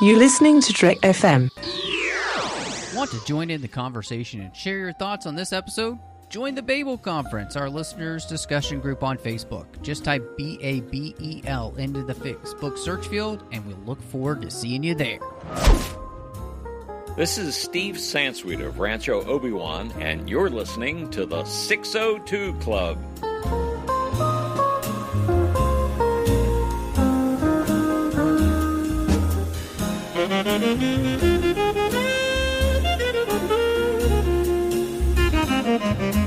You're listening to Trek FM. Want to join in the conversation and share your thoughts on this episode? Join the Babel Conference, our listeners' discussion group on Facebook. Just type BABEL into the Facebook search field, and we'll look forward to seeing you there. This is Steve Sansweet of Rancho Obi-Wan, and you're listening to the 602 Club.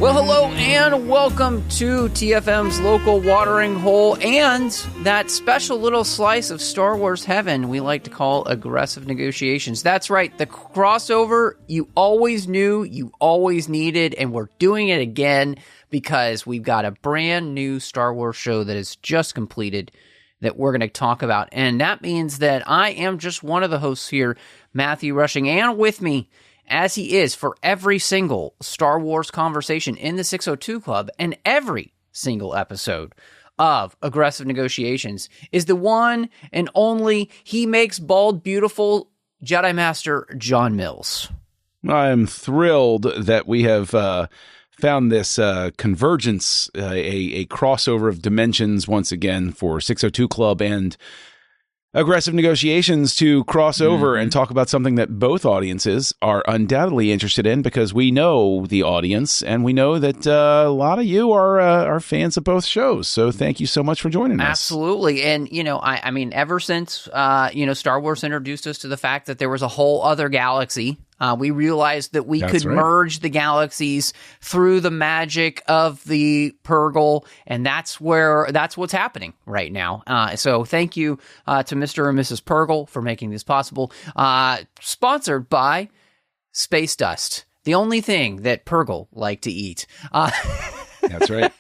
Well, hello and welcome to TFM's local watering hole and that special little slice of Star Wars heaven we like to call aggressive negotiations. That's right, the crossover you always knew, you always needed, and we're doing it again because we've got a brand new Star Wars show that is just completed that we're going to talk about. And that means that I am just one of the hosts here, Matthew Rushing, and with me, as he is for every single Star Wars conversation in the 602 Club and every single episode of Aggressive Negotiations, is the one and only He Makes Bald Beautiful Jedi Master John Mills. I'm thrilled that we have found this convergence, a crossover of dimensions once again for 602 Club and Aggressive Negotiations to cross over and talk about something that both audiences are undoubtedly interested in, because we know the audience and we know that a lot of you are fans of both shows. So thank you so much for joining us. Absolutely. And, you know, I mean, ever since, Star Wars introduced us to the fact that there was a whole other galaxy, we realized that we could merge the galaxies through the magic of the Purgle, and that's what's happening right now. So thank you to Mr. and Mrs. Purgle for making this possible. Sponsored by Space Dust, the only thing that Purgle like to eat. That's right.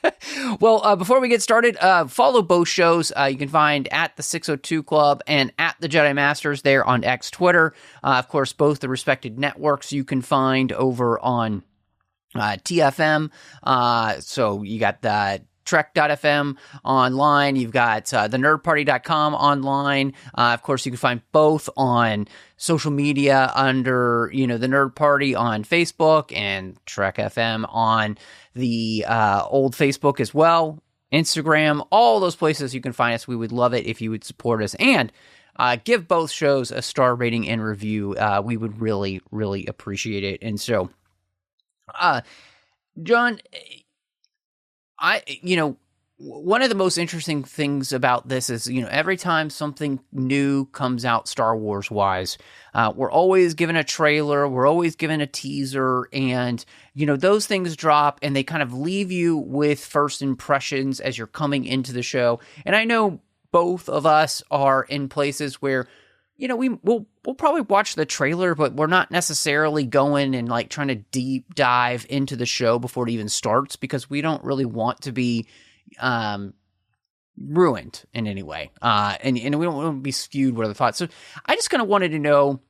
Well, before we get started, follow both shows. You can find at the 602 Club and at the Jedi Masters there on X Twitter. Of course, both the respected networks you can find over on TFM. So you got the Trek.fm online. You've got the nerdparty.com online. Of course, you can find both on social media under, the Nerd Party on Facebook and Trek FM on the old Facebook as well. Instagram, all those places you can find us. We would love it if you would support us and give both shows a star rating and review. We would really, really appreciate it. And so, John, one of the most interesting things about this is, every time something new comes out Star Wars wise, we're always given a trailer, we're always given a teaser, and, those things drop and they kind of leave you with first impressions as you're coming into the show. And I know both of us are in places where, we'll probably watch the trailer, but we're not necessarily going and like trying to deep dive into the show before it even starts, because we don't really want to be ruined in any way. And we don't want to be skewed with the thoughts. So I just kind of wanted to know,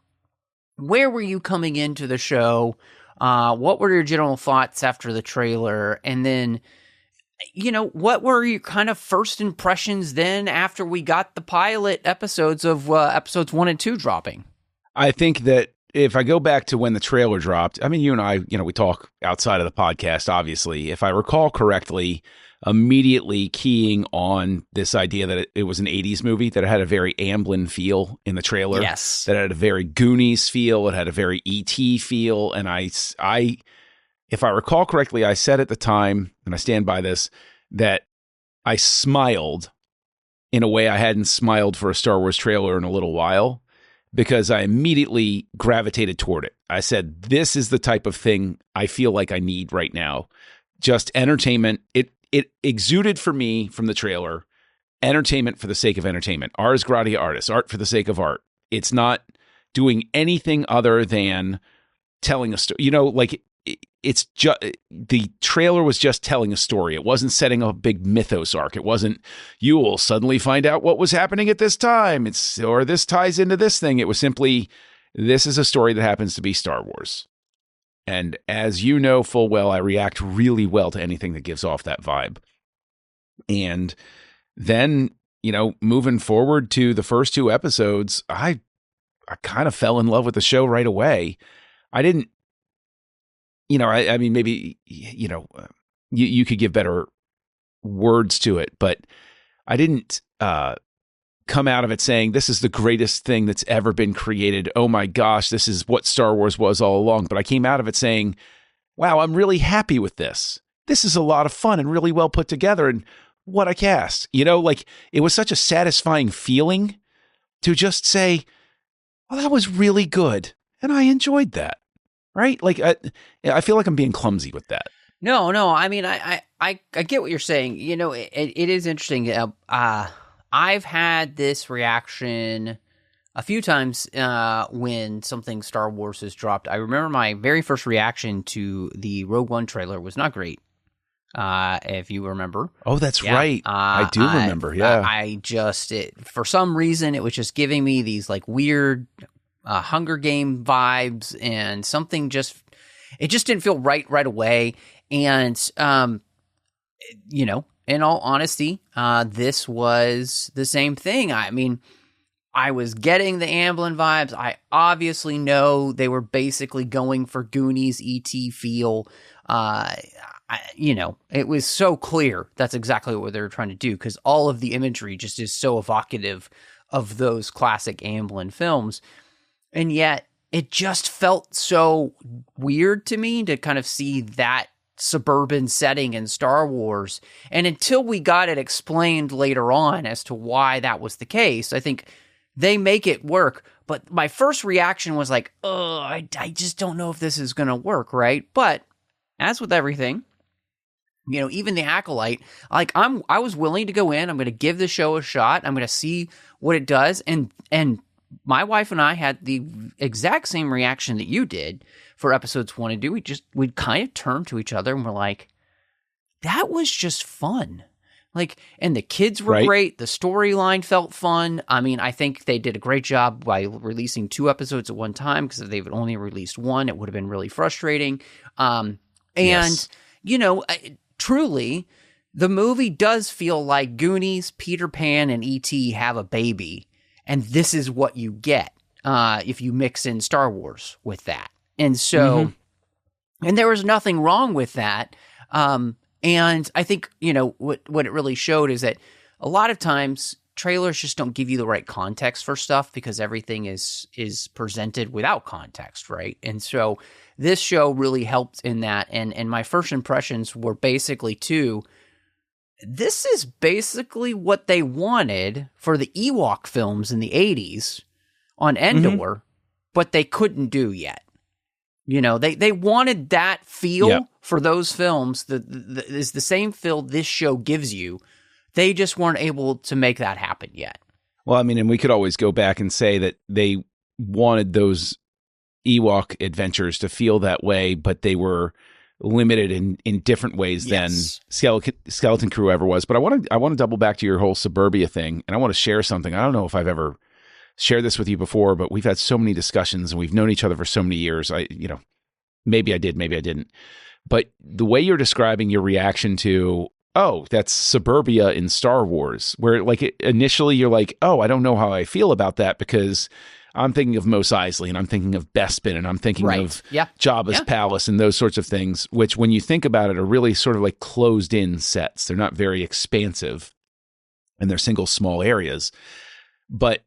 where were you coming into the show? What were your general thoughts after the trailer? And then, what were your kind of first impressions then after we got the pilot episodes of episodes 1 and 2 dropping? I think that if I go back to when the trailer dropped, I mean, you and I, we talk outside of the podcast, obviously. If I recall correctly, immediately keying on this idea that it was an 80s movie, that it had a very Amblin feel in the trailer. Yes. That it had a very Goonies feel. It had a very E.T. feel. And if I recall correctly, I said at the time, and I stand by this, that I smiled in a way I hadn't smiled for a Star Wars trailer in a little while, because I immediately gravitated toward it. I said, this is the type of thing I feel like I need right now. Just entertainment. It exuded for me from the trailer, entertainment for the sake of entertainment. Ars gratia artis, art for the sake of art. It's not doing anything other than telling a story. It's just, the trailer was just telling a story. It wasn't setting a big mythos arc. It wasn't, you will suddenly find out what was happening at this time. Or this ties into this thing. It was simply, this is a story that happens to be Star Wars. And as you know full well, I react really well to anything that gives off that vibe. And then, moving forward to the first two episodes, I kind of fell in love with the show right away. I didn't, I mean, maybe, you could give better words to it, but I didn't come out of it saying, this is the greatest thing that's ever been created. Oh my gosh, this is what Star Wars was all along. But I came out of it saying, wow, I'm really happy with this. This is a lot of fun and really well put together. And what a cast, like it was such a satisfying feeling to just say, well, that was really good. And I enjoyed that. Right? Like, I feel like I'm being clumsy with that. No. I mean, I get what you're saying. It is interesting. I've had this reaction a few times when something Star Wars has dropped. I remember my very first reaction to the Rogue One trailer was not great. If you remember. Oh, that's right. I do remember. Yeah. For some reason, it was just giving me these like weird Hunger Game vibes, and something it just didn't feel right away. And, in all honesty, this was the same thing. I mean, I was getting the Amblin vibes. I obviously know they were basically going for Goonies E.T. feel. It was so clear that's exactly what they were trying to do, because all of the imagery just is so evocative of those classic Amblin films. And yet it just felt so weird to me to kind of see that suburban setting in Star Wars. And until we got it explained later on as to why that was the case, I think they make it work. But my first reaction was like, oh, I just don't know if this is going to work, right? But as with everything, even the Acolyte, like I was willing to go in. I'm going to give the show a shot. I'm going to see what it does. And my wife and I had the exact same reaction that you did for episodes 1 and 2. We kind of turned to each other and we're like, that was just fun. Like, and the kids were great. The storyline felt fun. I mean, I think they did a great job by releasing 2 episodes at one time, because if they've only released 1, it would have been really frustrating. Truly, the movie does feel like Goonies, Peter Pan, and E.T. have a baby. And this is what you get if you mix in Star Wars with that. And so, and there was nothing wrong with that. And I think, what it really showed is that a lot of times trailers just don't give you the right context for stuff, because everything is presented without context, right? And so this show really helped in that. And my first impressions were basically this is basically what they wanted for the Ewok films in the 80s on Endor, but they couldn't do yet. They wanted that feel for those films. Is the same feel this show gives you. They just weren't able to make that happen yet. Well, I mean, and we could always go back and say that they wanted those Ewok adventures to feel that way, but they were limited in different ways than Skeleton Crew ever was. But I want to double back to your whole suburbia thing, and I want to share something. I don't know if I've ever shared this with you before, but we've had so many discussions and we've known each other for so many years. Maybe I did, maybe I didn't. But the way you're describing your reaction to, oh, that's suburbia in Star Wars, where like initially you're like, oh, I don't know how I feel about that, because I'm thinking of Mos Eisley, and I'm thinking of Bespin, and I'm thinking of Jabba's palace and those sorts of things, which when you think about it are really sort of like closed in sets. They're not very expansive, and they're single small areas. But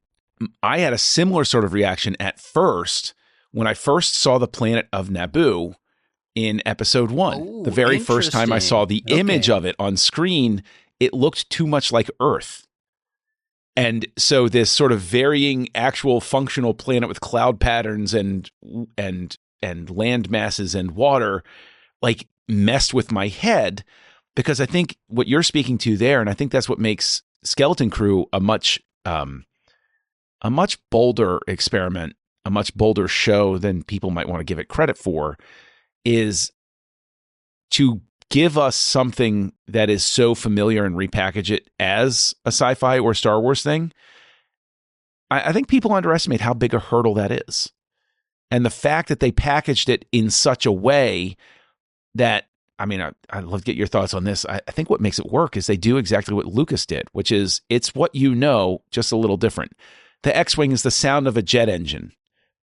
I had a similar sort of reaction at first when I first saw the planet of Naboo in episode 1. Ooh, the very first time I saw the image of it on screen, it looked too much like Earth. And so this sort of varying actual functional planet with cloud patterns and land masses and water, like, messed with my head, because I think what you're speaking to there, and I think that's what makes Skeleton Crew a much bolder experiment, a much bolder show than people might want to give it credit for, is to give us something that is so familiar and repackage it as a sci-fi or Star Wars thing. I think people underestimate how big a hurdle that is. And the fact that they packaged it in such a way that, I mean, I'd love to get your thoughts on this. I think what makes it work is they do exactly what Lucas did, which is it's what you know, just a little different. the X-Wing is the sound of a jet engine,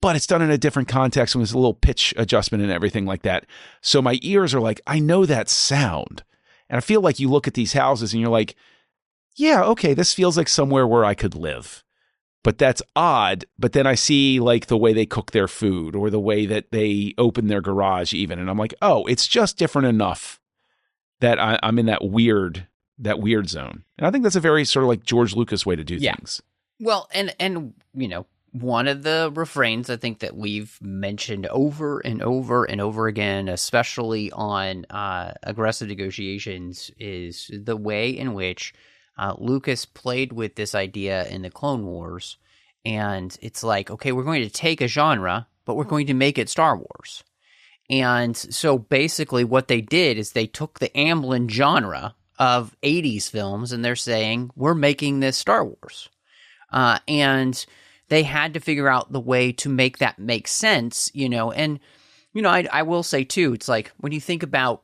but it's done in a different context and there's a little pitch adjustment and everything like that. So my ears are like, I know that sound. And I feel like you look at these houses and you're like, yeah, okay, this feels like somewhere where I could live. But that's odd. But then I see like the way they cook their food or the way that they open their garage even. And I'm like, oh, it's just different enough that I'm in that weird zone. And I think that's a very sort of like George Lucas way to do things. Well, and you know, one of the refrains I think that we've mentioned over and over and over again, especially on aggressive negotiations, is the way in which Lucas played with this idea in the Clone Wars. And it's like, okay, we're going to take a genre, but we're going to make it Star Wars. And so basically what they did is they took the Amblin genre of 80s films and they're saying, we're making this Star Wars. And they had to figure out the way to make that make sense, you know. And, you know, I will say, too, it's like when you think about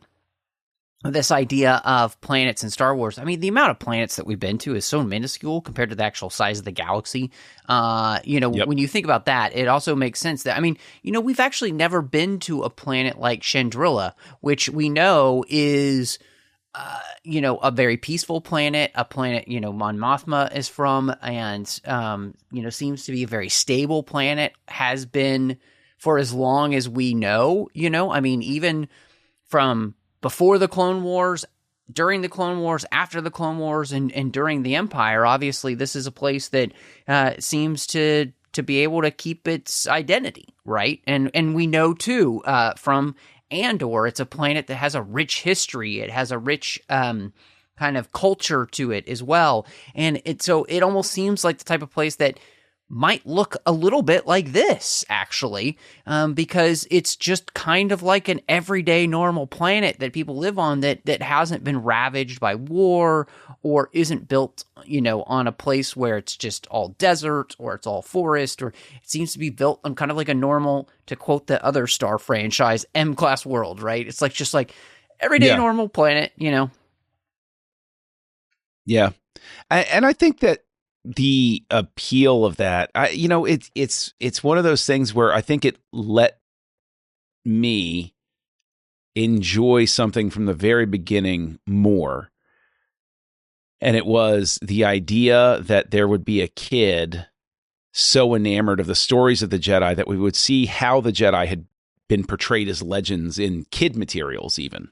this idea of planets in Star Wars, I mean, the amount of planets that we've been to is so minuscule compared to the actual size of the galaxy. You know, when you think about that, it also makes sense that, I mean, you know, we've actually never been to a planet like Chandrila, which we know is, you know, a very peaceful planet, a planet, you know, Mon Mothma is from, and, you know, seems to be a very stable planet, has been for as long as we know, you know, I mean, even from before the Clone Wars, during the Clone Wars, after the Clone Wars, and during the Empire, obviously this is a place that seems to be able to keep its identity, right? And we know, too, from Andor, it's a planet that has a rich history. It has a rich kind of culture to it as well. And so it almost seems like the type of place that might look a little bit like this, actually, because it's just kind of like an everyday normal planet that people live on that hasn't been ravaged by war or isn't built, you know, on a place where it's just all desert or it's all forest, or it seems to be built on kind of like a normal, to quote the other Star franchise, M-class world, right? It's like just like everyday normal planet, you know? Yeah. And I think that the appeal of that, you know, it's one of those things where I think it let me enjoy something from the very beginning more. And it was the idea that there would be a kid so enamored of the stories of the Jedi that we would see how the Jedi had been portrayed as legends in kid materials even.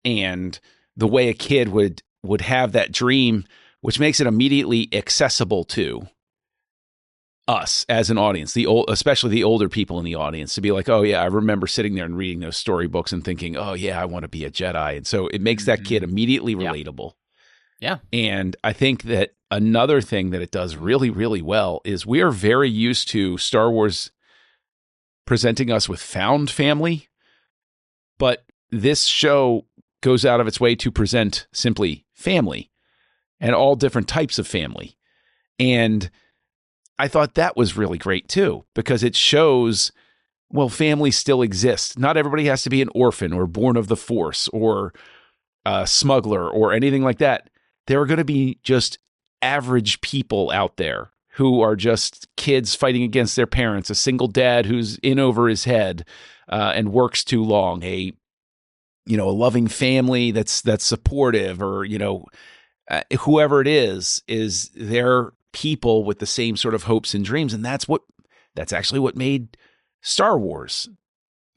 And the way a kid would have that dream, which makes it immediately accessible to us as an audience, especially the older people in the audience, to be like, oh yeah, I remember sitting there and reading those storybooks and thinking, oh yeah, I want to be a Jedi. And so it makes that kid immediately relatable. Yeah. And I think that another thing that it does really, really well is we are very used to Star Wars presenting us with found family, but this show goes out of its way to present simply family. And all different types of family. And I thought that was really great too, because it shows, well, family still exists. Not everybody has to be an orphan or born of the Force or a smuggler or anything like that. There are going to be just average people out there who are just kids fighting against their parents, a single dad who's in over his head and works too long, a loving family that's supportive, or, you know, whoever it is their people with the same sort of hopes and dreams. And that's actually what made Star Wars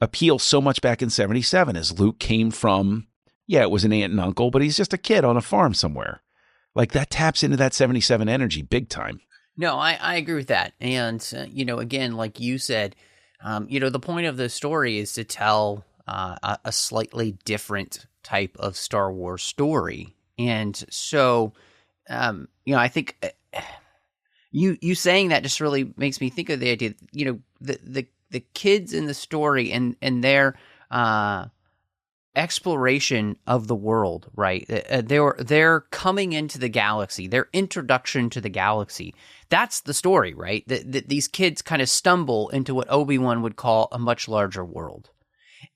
appeal so much back in 77, as Luke came from, it was an aunt and uncle, but he's just a kid on a farm somewhere. Like, that taps into that 77 energy big time. No, I agree with that. And, you know, again, like you said, you know, the point of the story is to tell a slightly different type of Star Wars story. And so, you know, I think you saying that just really makes me think of the idea, you know, the kids in the story and their exploration of the world, right? They're coming into the galaxy, their introduction to the galaxy. That's the story, right? That these kids kind of stumble into what Obi-Wan would call a much larger world.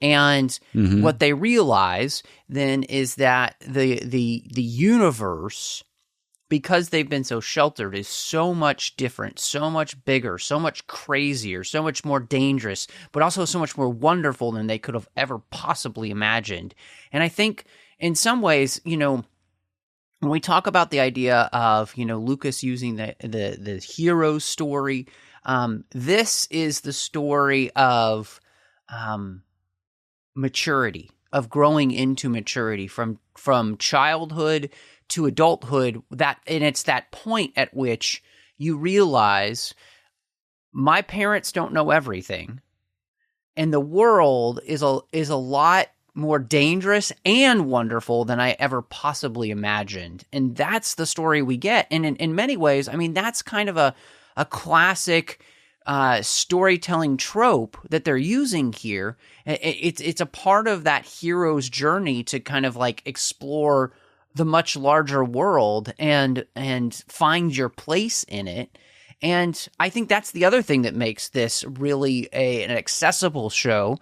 And what they realize then is that the universe because they've been so sheltered, is so much different, so much bigger, so much crazier, so much more dangerous, but also so much more wonderful than they could have ever possibly imagined. And I think in some ways, when we talk about the idea of, Lucas using the hero story, this is the story of maturity, of growing into maturity from childhood to adulthood, and it's that point at which you realize my parents don't know everything, and the world is a lot more dangerous and wonderful than I ever possibly imagined. And that's the story we get. And in many ways, I mean, that's kind of a classic storytelling trope that they're using here. It's a part of that hero's journey to kind of like explore the much larger world and find your place in it. And I think that's the other thing that makes this really an accessible show,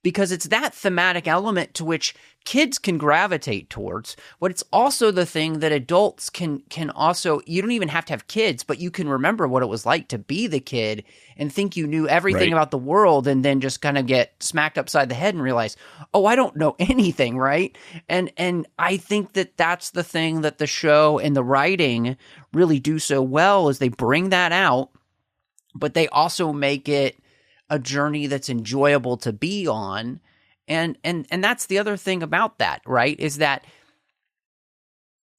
because it's that thematic element to which kids can gravitate towards, but it's also the thing that adults can also, you don't even have to have kids, but you can remember what it was like to be the kid and think you knew everything about the world, and then just kind of get smacked upside the head and realize, oh, I don't know anything, right? And I think that that's the thing that the show and the writing really do so well, is they bring that out, but they also make it a journey that's enjoyable to be on. And that's the other thing about that, right? Is that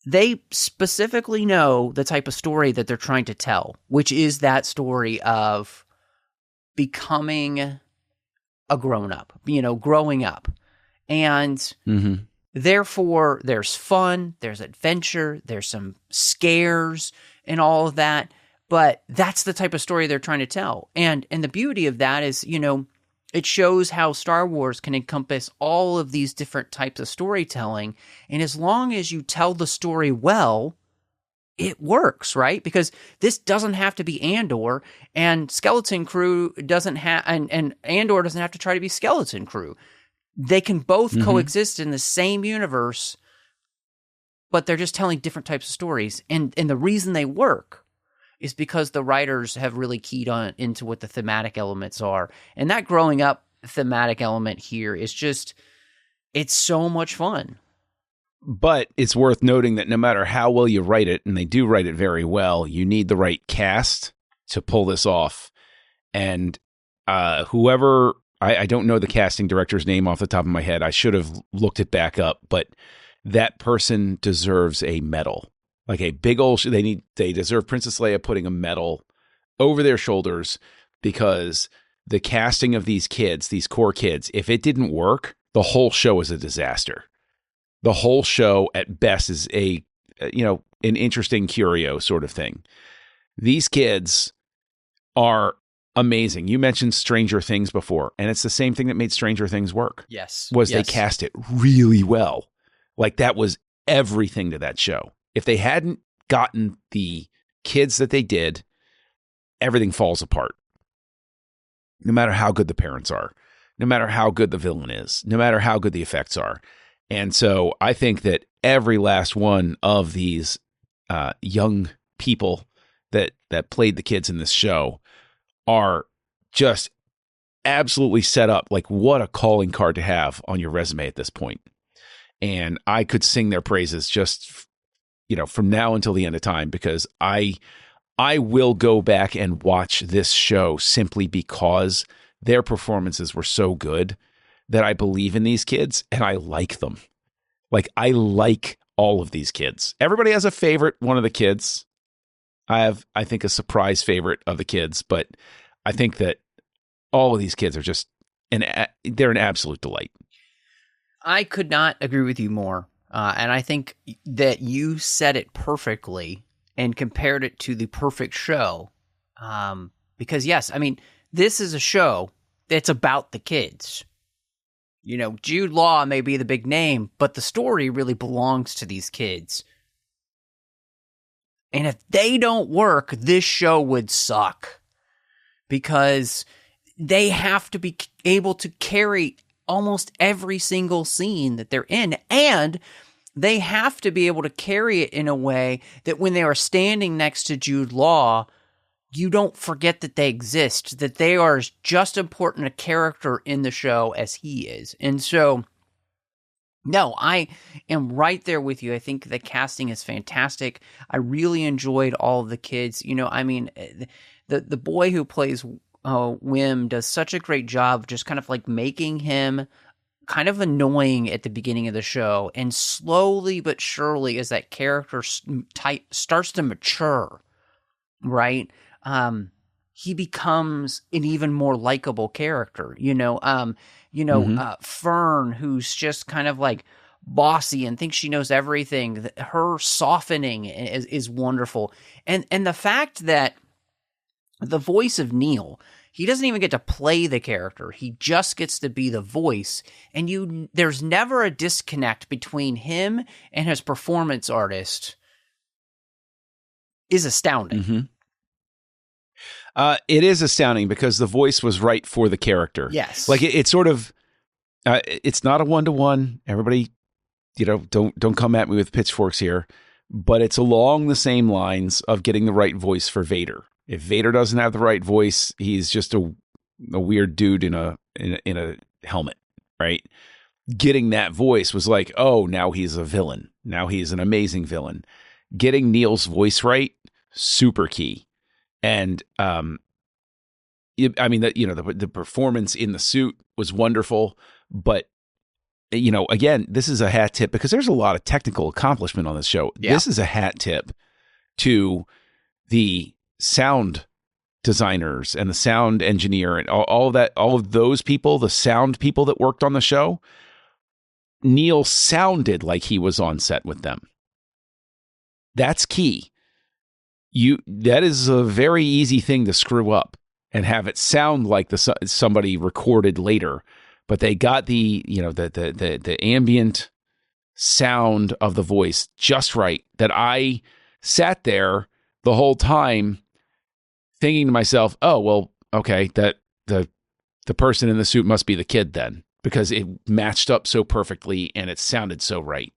they specifically know the type of story that they're trying to tell, which is that story of becoming a grown-up, growing up. And therefore there's fun, there's adventure, there's some scares and all of that. But that's the type of story they're trying to tell. And the beauty of that is, it shows how Star Wars can encompass all of these different types of storytelling. And as long as you tell the story well, it works, right? Because this doesn't have to be Andor, and Skeleton Crew doesn't have, and Andor doesn't have to try to be Skeleton Crew. They can both coexist in the same universe, but they're just telling different types of stories. And the reason they work is because the writers have really keyed into what the thematic elements are. And that growing up thematic element here is just, it's so much fun. But it's worth noting that no matter how well you write it, and they do write it very well, you need the right cast to pull this off. And whoever, I don't know the casting director's name off the top of my head. I should have looked it back up, but that person deserves a medal. Like a big old, they deserve Princess Leia putting a medal over their shoulders, because the casting of these kids, these core kids, if it didn't work, the whole show is a disaster. The whole show at best is an interesting curio sort of thing. These kids are amazing. You mentioned Stranger Things before, and it's the same thing that made Stranger Things work. Yes. They cast it really well. Like, that was everything to that show. If they hadn't gotten the kids that they did, everything falls apart. No matter how good the parents are, no matter how good the villain is, no matter how good the effects are. And so I think that every last one of these young people that played the kids in this show are just absolutely set up. Like, what a calling card to have on your resume at this point. And I could sing their praises just from now until the end of time, because I will go back and watch this show simply because their performances were so good that I believe in these kids and I like them. Like, I like all of these kids. Everybody has a favorite one of the kids. I have, I think, a surprise favorite of the kids, but I think that all of these kids are just, they're an absolute delight. I could not agree with you more. And I think that you said it perfectly and compared it to the perfect show. Because yes, I mean, this is a show that's about the kids. Jude Law may be the big name, but the story really belongs to these kids. And if they don't work, this show would suck, because they have to be able to carry almost every single scene that they're in. And they have to be able to carry it in a way that when they are standing next to Jude Law, you don't forget that they exist, that they are just important a character in the show as he is. And so, no, I am right there with you. I think the casting is fantastic. I really enjoyed all of the kids. I mean, the boy who plays Wim does such a great job just kind of like making him kind of annoying at the beginning of the show. And slowly but surely, as that character starts to mature, right? He becomes an even more likable character, Fern, who's just kind of like bossy and thinks she knows everything. Her softening is wonderful. And the fact that the voice of Neil, he doesn't even get to play the character. He just gets to be the voice. And there's never a disconnect between him and his performance artist is astounding. Mm-hmm. It is astounding because the voice was right for the character. Yes. Like it's sort of, it's not a 1-to-1. Everybody, don't come at me with pitchforks here, but it's along the same lines of getting the right voice for Vader. If Vader doesn't have the right voice, he's just a weird dude in a helmet, right? Getting that voice was like, oh, now he's a villain. Now he's an amazing villain. Getting Neil's voice right, super key. And the performance in the suit was wonderful, but again, this is a hat tip because there's a lot of technical accomplishment on this show. Yeah. This is a hat tip to the sound designers and the sound engineer and all of those people, the sound people that worked on the show. Neil sounded like he was on set with them. That's key. That is a very easy thing to screw up and have it sound like somebody recorded later, but they got the ambient sound of the voice just right, that I sat there the whole time thinking to myself, oh, well, okay, that the person in the suit must be the kid then, because it matched up so perfectly and it sounded so right.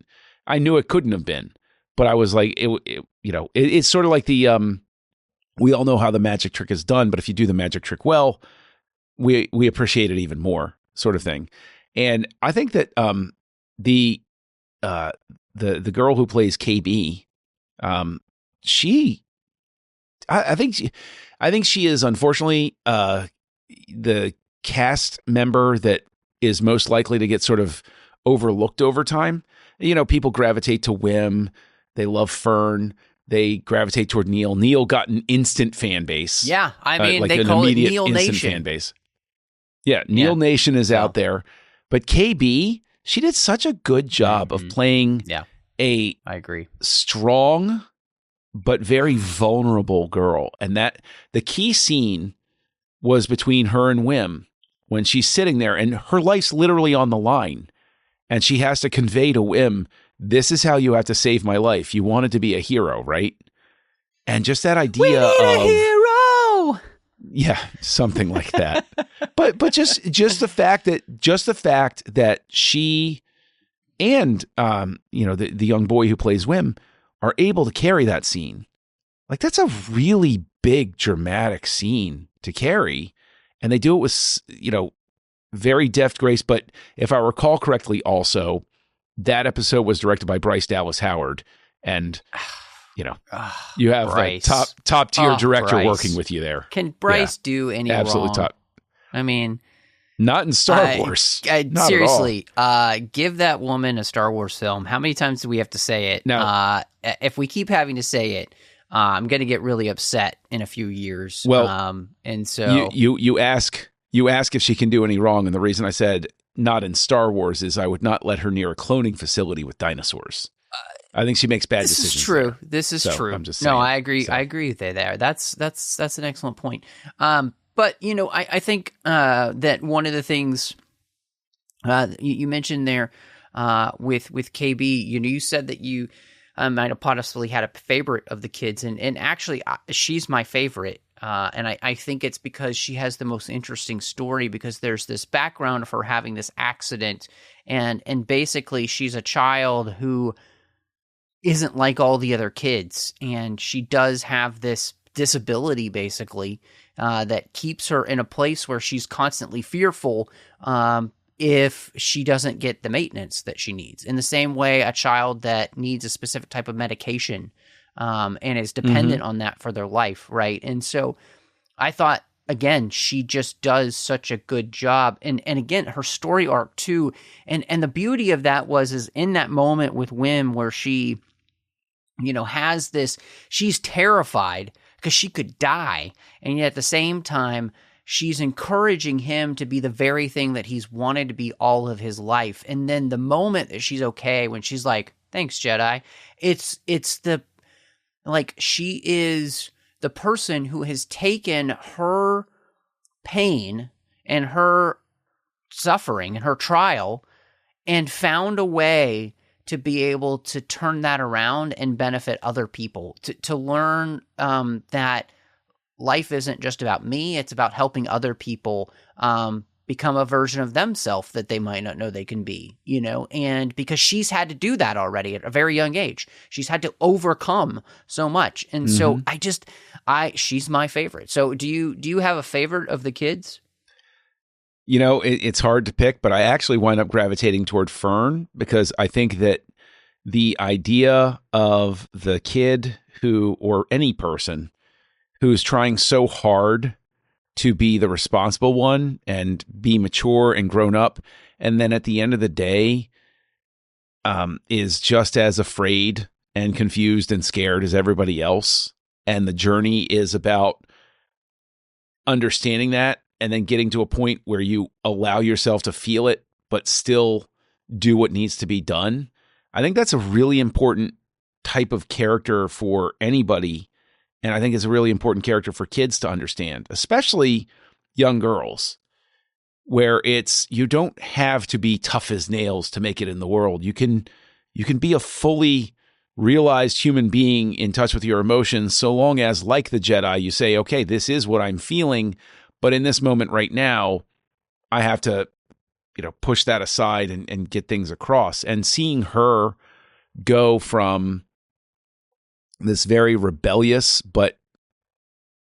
I knew it couldn't have been. But I was like, it's sort of like the, we all know how the magic trick is done, but if you do the magic trick well, we appreciate it even more, sort of thing. And I think that the girl who plays KB, I think she is unfortunately the cast member that is most likely to get sort of overlooked over time. People gravitate to Wim. They love Fern. They gravitate toward Neil. Neil got an instant fan base. Yeah, I mean, they call it Neil Nation. Fan base. Yeah, Neil Nation is out there. But KB, she did such a good job of playing I agree. Strong but very vulnerable girl. And that the key scene was between her and Wim when she's sitting there and her life's literally on the line. And she has to convey to Wim, this is how you have to save my life. You wanted to be a hero, right? And just that idea of a hero. Yeah, something like that. but just the fact that she and the young boy who plays Wim are able to carry that scene. Like that's a really big dramatic scene to carry, and they do it with very deft grace. But if I recall correctly, also that episode was directed by Bryce Dallas Howard, and you have a top tier director Bryce. Working with you there. Can Bryce do any absolutely wrong? Top? I mean, not in Star Wars. Not seriously, give that woman a Star Wars film. How many times do we have to say it? No. If we keep having to say it, I'm going to get really upset in a few years. Well, and so you ask if she can do any wrong, and the reason I said not in Star Wars is I would not let her near a cloning facility with dinosaurs. I think she makes bad decisions. This is true. There. This is true. I'm just saying. No, I agree. So. I agree with you there. That's an excellent point. But I think that one of the things you mentioned there with KB, you said that you might have possibly had a favorite of the kids, and actually she's my favorite. And I think it's because she has the most interesting story, because there's this background of her having this accident, and basically she's a child who isn't like all the other kids, and she does have this disability basically that keeps her in a place where she's constantly fearful if she doesn't get the maintenance that she needs. In the same way, a child that needs a specific type of medication and is dependent on that for their life, right? And so I thought, again, she just does such a good job. And again, her story arc too. And the beauty of that is in that moment with Wim where she, has this, she's terrified because she could die. And yet at the same time, she's encouraging him to be the very thing that he's wanted to be all of his life. And then the moment that she's okay, when she's like, thanks, Jedi, it's the, like, she is the person who has taken her pain and her suffering and her trial and found a way to be able to turn that around and benefit other people, to learn that life isn't just about me, it's about helping other people become a version of themselves that they might not know they can be, and because she's had to do that already at a very young age. She's had to overcome so much. And so she's my favorite. So do you have a favorite of the kids? It's hard to pick, but I actually wind up gravitating toward Fern, because I think that the idea of the kid or any person who's trying so hard to be the responsible one and be mature and grown up, and then at the end of the day is just as afraid and confused and scared as everybody else. And the journey is about understanding that and then getting to a point where you allow yourself to feel it, but still do what needs to be done. I think that's a really important type of character for anybody. And I think it's a really important character for kids to understand, especially young girls, where you don't have to be tough as nails to make it in the world. You can be a fully realized human being in touch with your emotions, so long as, like the Jedi, you say, okay, this is what I'm feeling, but in this moment right now, I have to, push that aside and get things across. And seeing her go from this very rebellious, but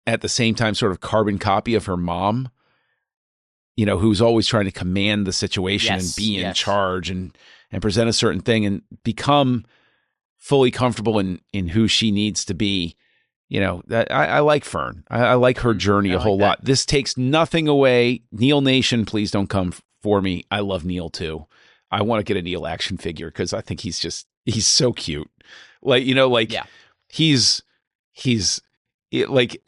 at the same time sort of carbon copy of her mom, who's always trying to command the situation and be in charge and present a certain thing, and become fully comfortable in who she needs to be. That I like Fern. I like her journey a whole lot. This takes nothing away. Neil Nation, please don't come for me. I love Neil too. I want to get a Neil action figure because I think he's so cute. He's like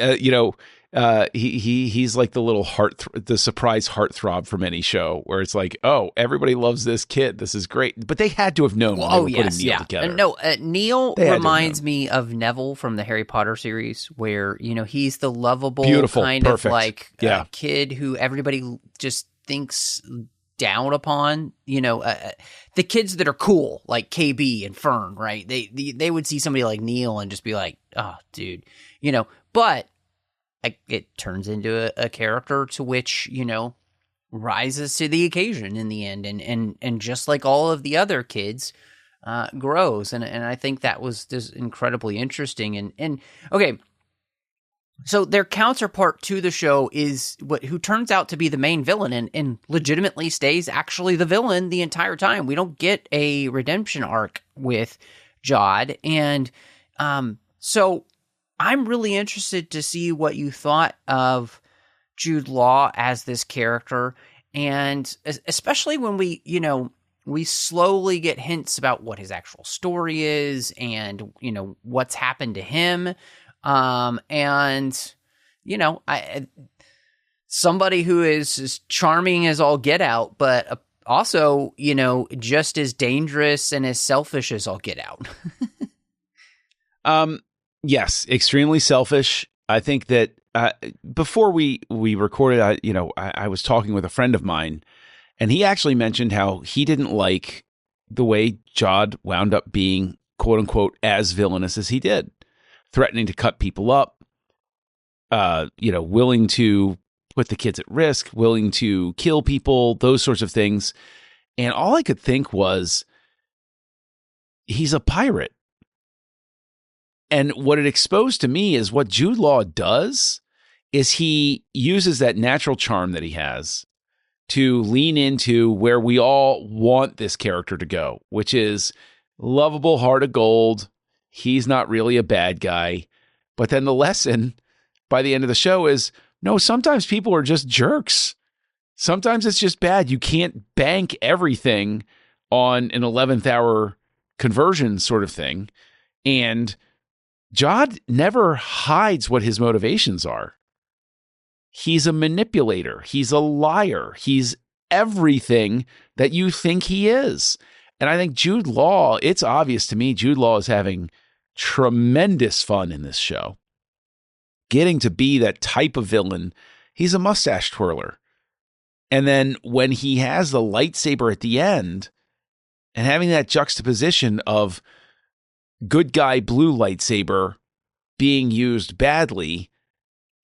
the little the surprise heartthrob from any show, where it's like, oh, everybody loves this kid. This is great. But they had to have known when they were putting Neil together. Neil reminds me of Neville from the Harry Potter series, where, he's the lovable, beautiful, kind perfect. Of like kid who everybody just thinks down upon, the kids that are cool, like KB and Fern, right? They would see somebody like Neil and just be like, oh, dude, but it turns into a character to which, rises to the occasion in the end. And just like all of the other kids, grows. And I think that was just incredibly interesting. And okay, so their counterpart to the show is who turns out to be the main villain and legitimately stays actually the villain the entire time. We don't get a redemption arc with Jod. And so I'm really interested to see what you thought of Jude Law as this character, and especially when we slowly get hints about what his actual story is and, what's happened to him. Somebody who is as charming as all get out, but also, just as dangerous and as selfish as all get out. Yes, extremely selfish. I think that before we recorded, I was talking with a friend of mine, and he actually mentioned how he didn't like the way Jod wound up being, quote unquote, as villainous as he did, threatening to cut people up, willing to put the kids at risk, willing to kill people, those sorts of things. And all I could think was, he's a pirate. And what it exposed to me is what Jude Law does is he uses that natural charm that he has to lean into where we all want this character to go, which is lovable heart of gold. He's not really a bad guy. But then the lesson by the end of the show is, no, sometimes people are just jerks. Sometimes it's just bad. You can't bank everything on an 11th hour conversion sort of thing. And Jod never hides what his motivations are. He's a manipulator. He's a liar. He's everything that you think he is. And I think Jude Law, it's obvious to me, Jude Law is having tremendous fun in this show. Getting to be that type of villain. He's a mustache twirler. And then when he has the lightsaber at the end and having that juxtaposition of good guy blue lightsaber being used badly,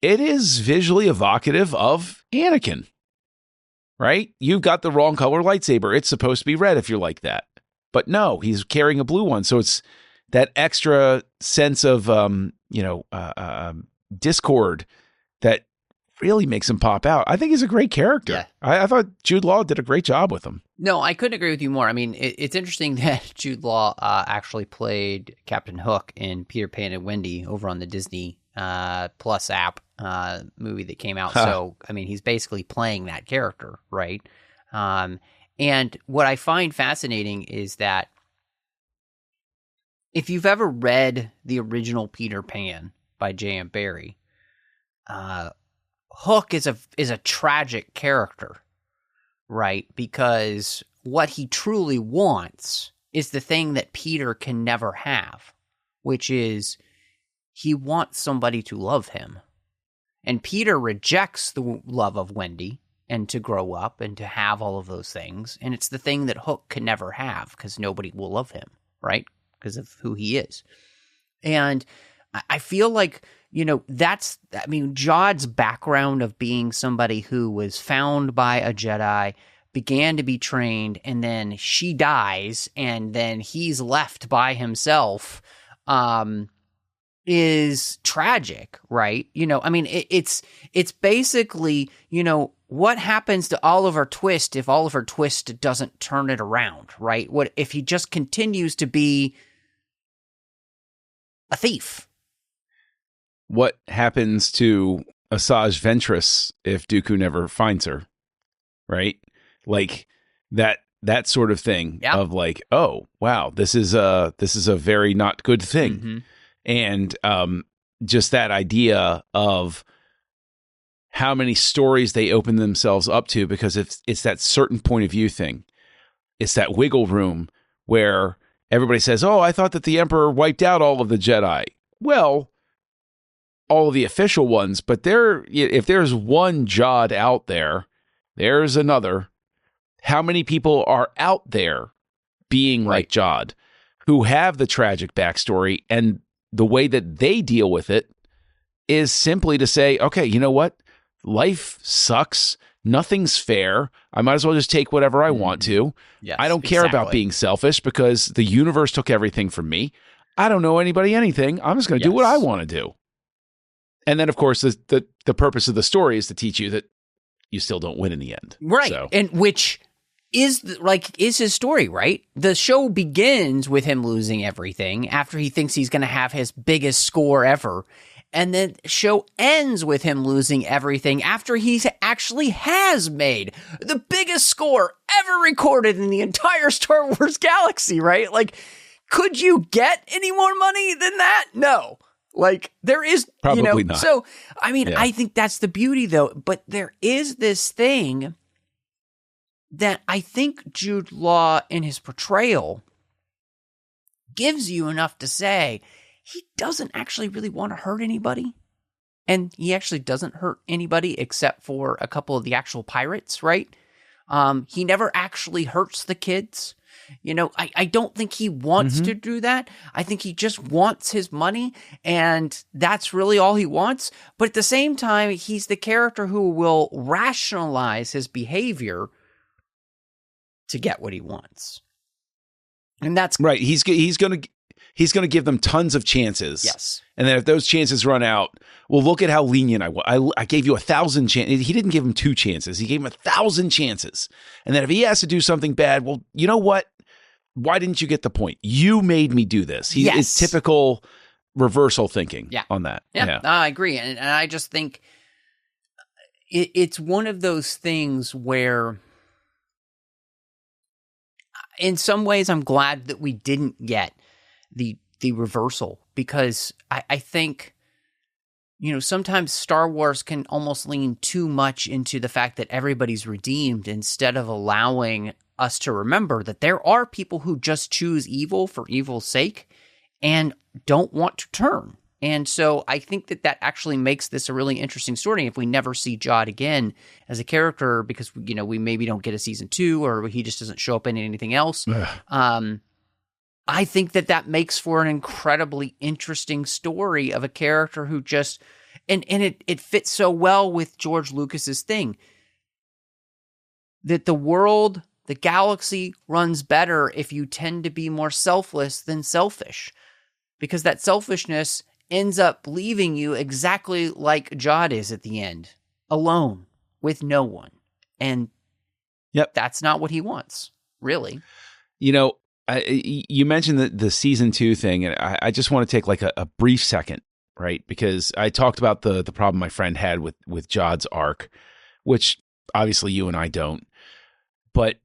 it is visually evocative of Anakin, right? You've got the wrong color lightsaber. It's supposed to be red if you're like that. But no, he's carrying a blue one. So it's that extra sense of, discord that really makes him pop out. I think he's a great character. Yeah. I thought Jude Law did a great job with him. No, I couldn't agree with you more. I mean, it's interesting that Jude Law actually played Captain Hook in Peter Pan and Wendy over on the Disney Plus app movie that came out. So, I mean, he's basically playing that character, right? And what I find fascinating is that if you've ever read the original Peter Pan by J.M. Barrie, Hook is a tragic character, right? Because what he truly wants is the thing that Peter can never have, which is he wants somebody to love him. And Peter rejects the love of Wendy and to grow up and to have all of those things. And it's the thing that Hook can never have because nobody will love him, right? Because of who he is. And I feel like, Jod's background of being somebody who was found by a Jedi, began to be trained, and then she dies, and then he's left by himself, is tragic, right? It's basically, what happens to Oliver Twist if Oliver Twist doesn't turn it around, right? What if he just continues to be a thief? What happens to Asajj Ventress if Dooku never finds her, right? Like that sort of thing of like, oh, wow, this is a very not good thing. Mm-hmm. And just that idea of how many stories they open themselves up to, because it's that certain point of view thing. It's that wiggle room where everybody says, oh, I thought that the Emperor wiped out all of the Jedi. Well, all of the official ones, but if there's one Jod out there, there's another. How many people are out there being like Jod, who have the tragic backstory, and the way that they deal with it is simply to say, okay, you know what? Life sucks. Nothing's fair. I might as well just take whatever I want to. Yes, I don't care about being selfish because the universe took everything from me. I don't know anybody anything. I'm just going to do what I want to do. And then, of course, the purpose of the story is to teach you that you still don't win in the end. Right. So. And which is his story, right? The show begins with him losing everything after he thinks he's going to have his biggest score ever. And then the show ends with him losing everything after he actually has made the biggest score ever recorded in the entire Star Wars galaxy, right? Like, could you get any more money than that? No. Like, there is, probably not. So, I mean, I think that's the beauty, though. But there is this thing that I think Jude Law in his portrayal gives you enough to say he doesn't actually really want to hurt anybody. And he actually doesn't hurt anybody except for a couple of the actual pirates, right? He never actually hurts the kids. I don't think he wants to do that. I think he just wants his money, and that's really all he wants. But at the same time, he's the character who will rationalize his behavior to get what he wants. And that's right. He's going to give them tons of chances. Yes. And then if those chances run out, well, look at how lenient I was. I gave you 1,000 chances. He didn't give him 2 chances. He gave him 1,000 chances. And then if he has to do something bad, well, you know what? Why didn't you get the point? You made me do this. It's typical reversal thinking on that. Yeah, I agree. And I just think it's one of those things where in some ways I'm glad that we didn't get the reversal, because I think, sometimes Star Wars can almost lean too much into the fact that everybody's redeemed instead of allowing us to remember that there are people who just choose evil for evil's sake and don't want to turn. And so I think that actually makes this a really interesting story. If we never see Jod again as a character, because, we maybe don't get a season 2 or he just doesn't show up in anything else. I think that makes for an incredibly interesting story of a character who just, and it fits so well with George Lucas's thing that the galaxy runs better if you tend to be more selfless than selfish, because that selfishness ends up leaving you exactly like Jod is at the end, alone with no one. And that's not what he wants, really. You mentioned the season 2 thing, and I just want to take like a brief second, right? Because I talked about the problem my friend had with Jod's arc, which obviously you and I don't. But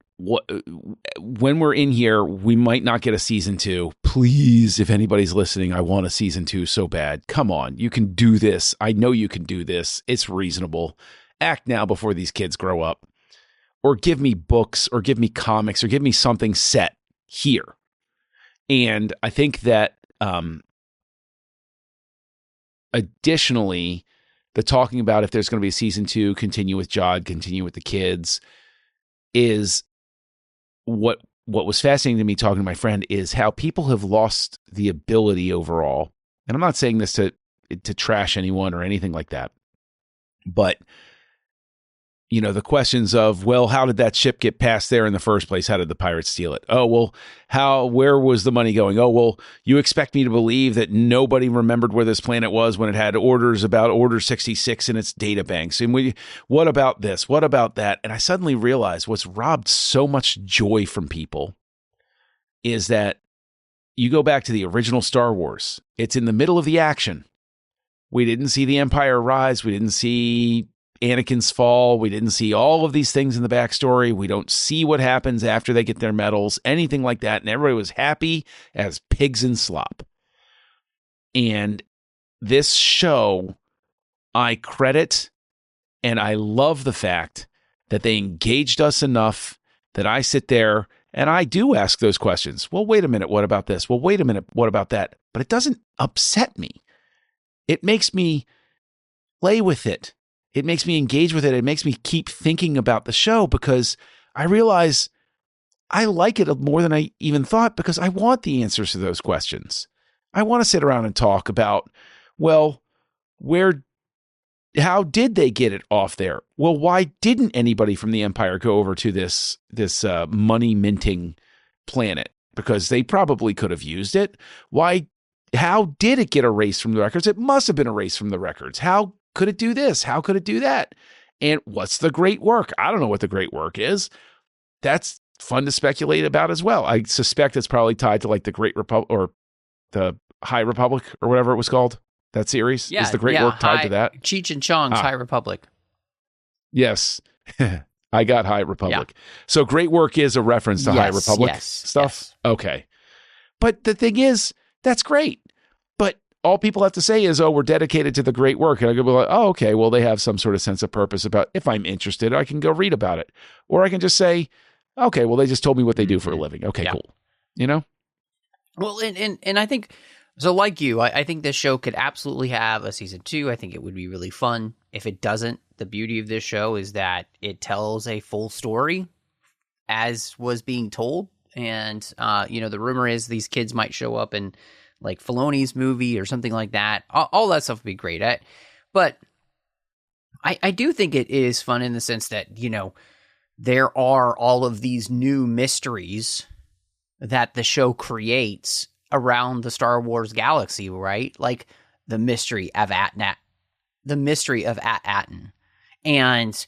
when we're in here, we might not get a season 2. Please, if anybody's listening, I want a season 2 so bad. Come on, you can do this. I know you can do this. It's reasonable. Act now before these kids grow up. Or give me books, or give me comics, or give me something set here. And I think that additionally, the talking about if there's going to be a season 2, continue with Jod, continue with the kids, is what was fascinating to me talking to my friend is how people have lost the ability overall. And I'm not saying this to trash anyone or anything like that, but the questions of, well, how did that ship get past there in the first place? How did the pirates steal it? Oh, well, where was the money going? Oh, well, you expect me to believe that nobody remembered where this planet was when it had orders about Order 66 in its data banks? And what about this? What about that? And I suddenly realized what's robbed so much joy from people is that you go back to the original Star Wars. It's in the middle of the action. We didn't see the Empire rise. We didn't see Anakin's fall. We didn't see all of these things in the backstory. We don't see what happens after they get their medals, anything like that. And everybody was happy as pigs in slop. And this show, I credit and I love the fact that they engaged us enough that I sit there and I do ask those questions. Well, wait a minute. What about this? Well, wait a minute. What about that? But it doesn't upset me. It makes me play with it. It makes me engage with it. It makes me keep thinking about the show because I realize I like it more than I even thought because I want the answers to those questions. I want to sit around and talk about, well, how did they get it off there? Well, why didn't anybody from the Empire go over to this money minting planet? Because they probably could have used it. How did it get erased from the records? It must have been erased from the records. How could it do this? How could it do that? And what's the great work? I don't know what the great work is. That's fun to speculate about as well. I suspect it's probably tied to like the Great Republic or the High Republic or whatever it was called. That series? Yeah, is the great work tied to that? Cheech and Chong's High Republic. Yes. I got High Republic. Yeah. So great work is a reference to High Republic stuff? Yes. Okay. But the thing is, that's great. But all people have to say is, oh, we're dedicated to the great work. And I go like, oh, okay, well, they have some sort of sense of purpose about if I'm interested, I can go read about it. Or I can just say, okay, well, they just told me what they do for a living. Okay, cool. You know? Well, and I think, so like you, I think this show could absolutely have a season 2. I think it would be really fun. If it doesn't, the beauty of this show is that it tells a full story as was being told. And, the rumor is these kids might show up in like Filoni's movie or something like that. All that stuff would be great. But I do think it is fun in the sense that, there are all of these new mysteries that the show creates around the Star Wars galaxy, right? Like the mystery of At-Aten. And,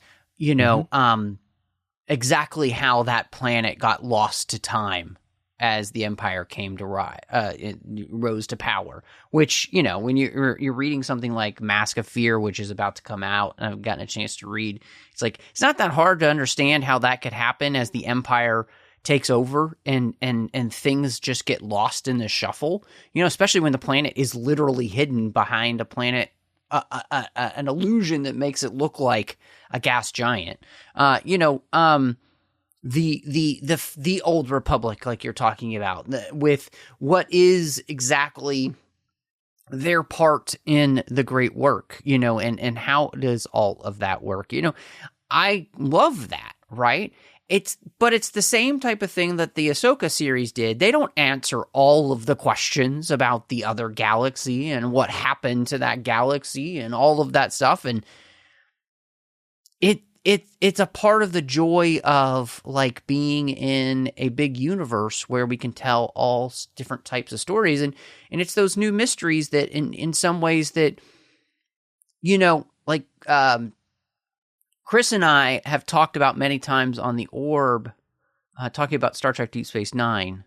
exactly how that planet got lost to time as the Empire came to rose to power. Which, when you're reading something like Mask of Fear, which is about to come out, and I've gotten a chance to read, it's like it's not that hard to understand how that could happen as the Empire takes over and things just get lost in the shuffle. Especially when the planet is literally hidden behind a planet, an illusion that makes it look like a gas giant. The old Republic, like you're talking about, with what is exactly their part in the great work, and how does all of that work? I love that, right? But it's the same type of thing that the Ahsoka series did. They don't answer all of the questions about the other galaxy and what happened to that galaxy and all of that stuff. And it's a part of the joy of like being in a big universe where we can tell all different types of stories. And it's those new mysteries that in some ways that, Chris and I have talked about many times on the Orb, talking about Star Trek Deep Space Nine,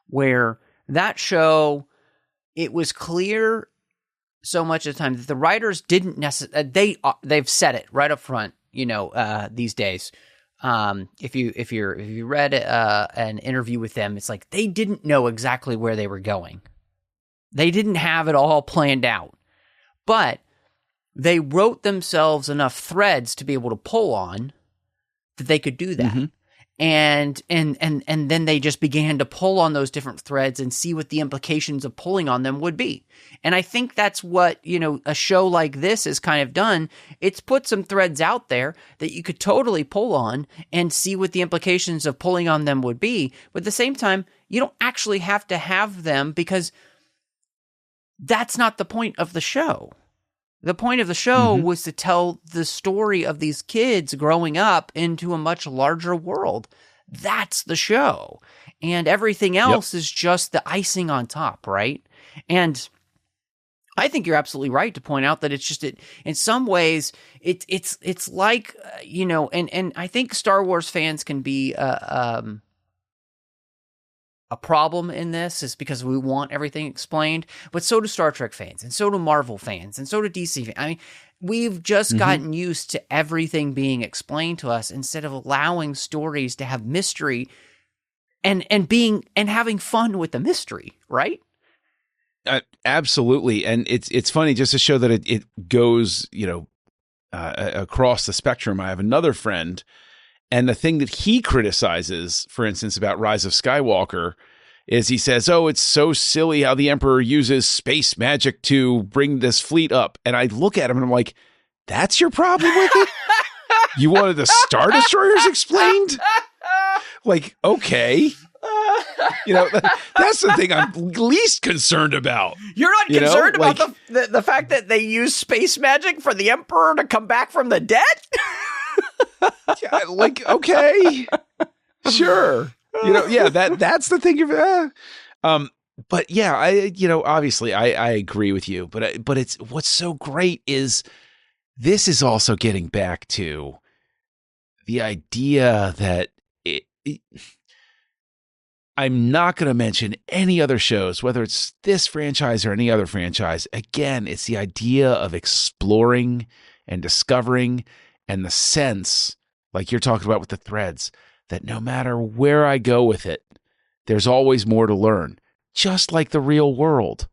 where that show, it was clear so much of the time that the writers didn't necessarily, they've said it right up front, these days. If you read an interview with them, it's like they didn't know exactly where they were going. They didn't have it all planned out, but they wrote themselves enough threads to be able to pull on that they could do that. Mm-hmm. And then they just began to pull on those different threads and see what the implications of pulling on them would be. And I think that's what, a show like this has kind of done. It's put some threads out there that you could totally pull on and see what the implications of pulling on them would be. But at the same time, you don't actually have to have them because that's not the point of the show. The point of the show was to tell the story of these kids growing up into a much larger world. That's the show. And everything else is just the icing on top, right? And I think you're absolutely right to point out that it's just, in some ways, it's like, and I think Star Wars fans can be a problem in this is because we want everything explained, but so do Star Trek fans, and so do Marvel fans, and so do DC fans. I mean, we've just gotten used to everything being explained to us instead of allowing stories to have mystery and having fun with the mystery, right? Absolutely. And it's funny just to show that it goes, across the spectrum. I have another friend, and the thing that he criticizes, for instance, about Rise of Skywalker is he says, oh, it's so silly how the Emperor uses space magic to bring this fleet up. And I look at him and I'm like, that's your problem with it? You wanted the Star Destroyers explained? Like, okay. That's the thing I'm least concerned about. You're not concerned about the fact that they use space magic for the Emperor to come back from the dead? Yeah, okay, sure. That's the thing. But yeah, obviously I agree with you, but it's what's so great is this is also getting back to the idea that I'm not going to mention any other shows, whether it's this franchise or any other franchise. Again, it's the idea of exploring and discovering, and the sense, like you're talking about with the threads, that no matter where I go with it, there's always more to learn, just like the real world.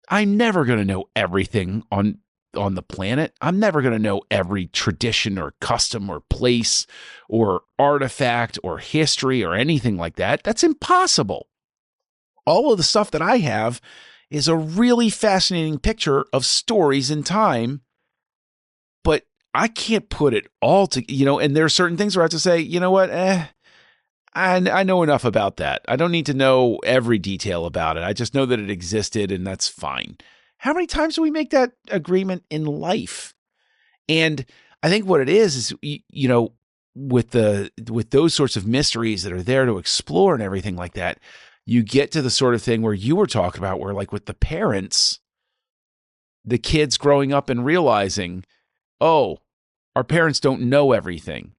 I'm never going to know everything on the planet. I'm never going to know every tradition or custom or place or artifact or history or anything like that. That's impossible. All of the stuff that I have is a really fascinating picture of stories in time, but I can't put it all to, and there are certain things where I have to say, you know what, I know enough about that. I don't need to know every detail about it. I just know that it existed, and that's fine. How many times do we make that agreement in life? And I think what it is with those sorts of mysteries that are there to explore and everything like that, you get to the sort of thing where you were talking about, where like with the parents, the kids growing up and realizing, oh, our parents don't know everything.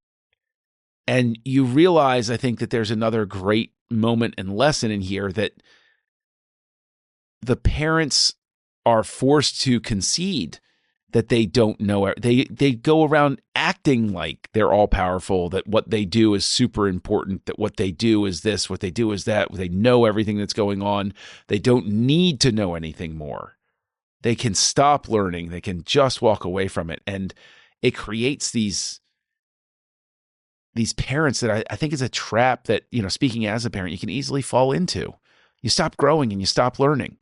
And you realize, I think, that there's another great moment and lesson in here, that the parents are forced to concede that they don't know. They go around acting like they're all powerful, that what they do is super important, that what they do is this, what they do is that. They know everything that's going on. They don't need to know anything more. They can stop learning. They can just walk away from it. And it creates these parents that I think is a trap that, speaking as a parent, you can easily fall into. You stop growing and you stop learning.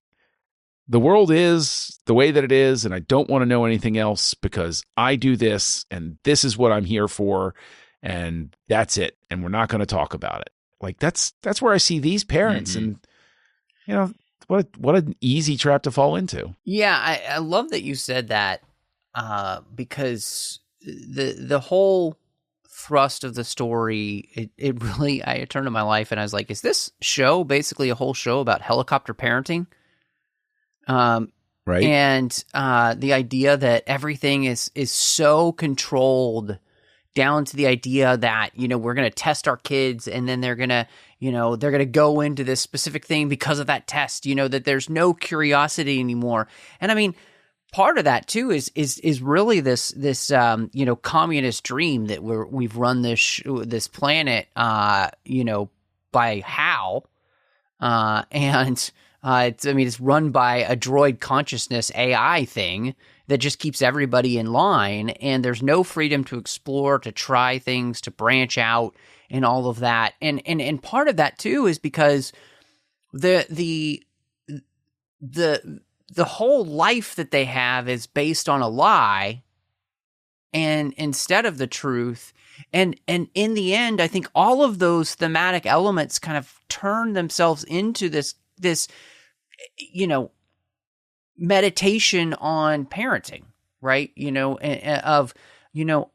The world is the way that it is, and I don't want to know anything else because I do this, and this is what I'm here for, and that's it. And we're not going to talk about it. Like that's where I see these parents, and what an easy trap to fall into. Yeah, I love that you said that, because the whole thrust of the story, it really, I turned to my life and I was like, is this show basically a whole show about helicopter parenting? Right. And the idea that everything is so controlled down to the idea that, we're going to test our kids, and then they're going to go into this specific thing because of that test, that there's no curiosity anymore. And I mean, part of that too is really this communist dream that we've run this planet by how it's run by a droid consciousness AI thing that just keeps everybody in line, and there's no freedom to explore, to try things, to branch out, and all of that. And part of that too is because the whole life that they have is based on a lie, and instead of the truth. And in the end, I think all of those thematic elements kind of turn themselves into this meditation on parenting, right?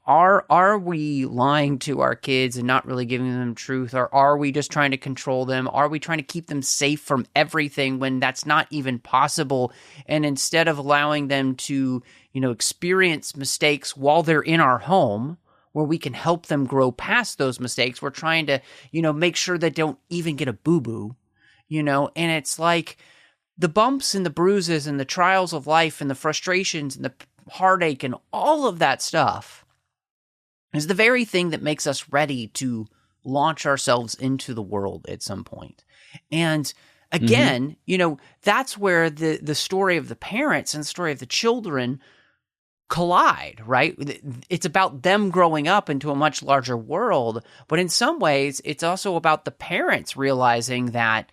Are we lying to our kids and not really giving them truth? Or are we just trying to control them? Are we trying to keep them safe from everything when that's not even possible? And instead of allowing them to, experience mistakes while they're in our home, where we can help them grow past those mistakes, we're trying to, make sure they don't even get a boo-boo, and it's like the bumps and the bruises and the trials of life and the frustrations and the heartache and all of that stuff is the very thing that makes us ready to launch ourselves into the world at some point. And again, that's where the story of the parents and the story of the children collide, right? It's about them growing up into a much larger world, but in some ways, it's also about the parents realizing that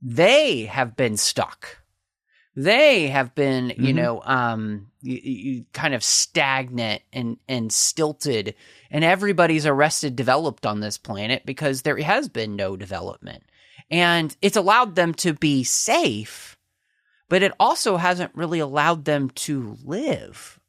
they have been stuck. They have been, kind of stagnant and stilted, and everybody's arrested developed on this planet because there has been no development. And it's allowed them to be safe, but it also hasn't really allowed them to live.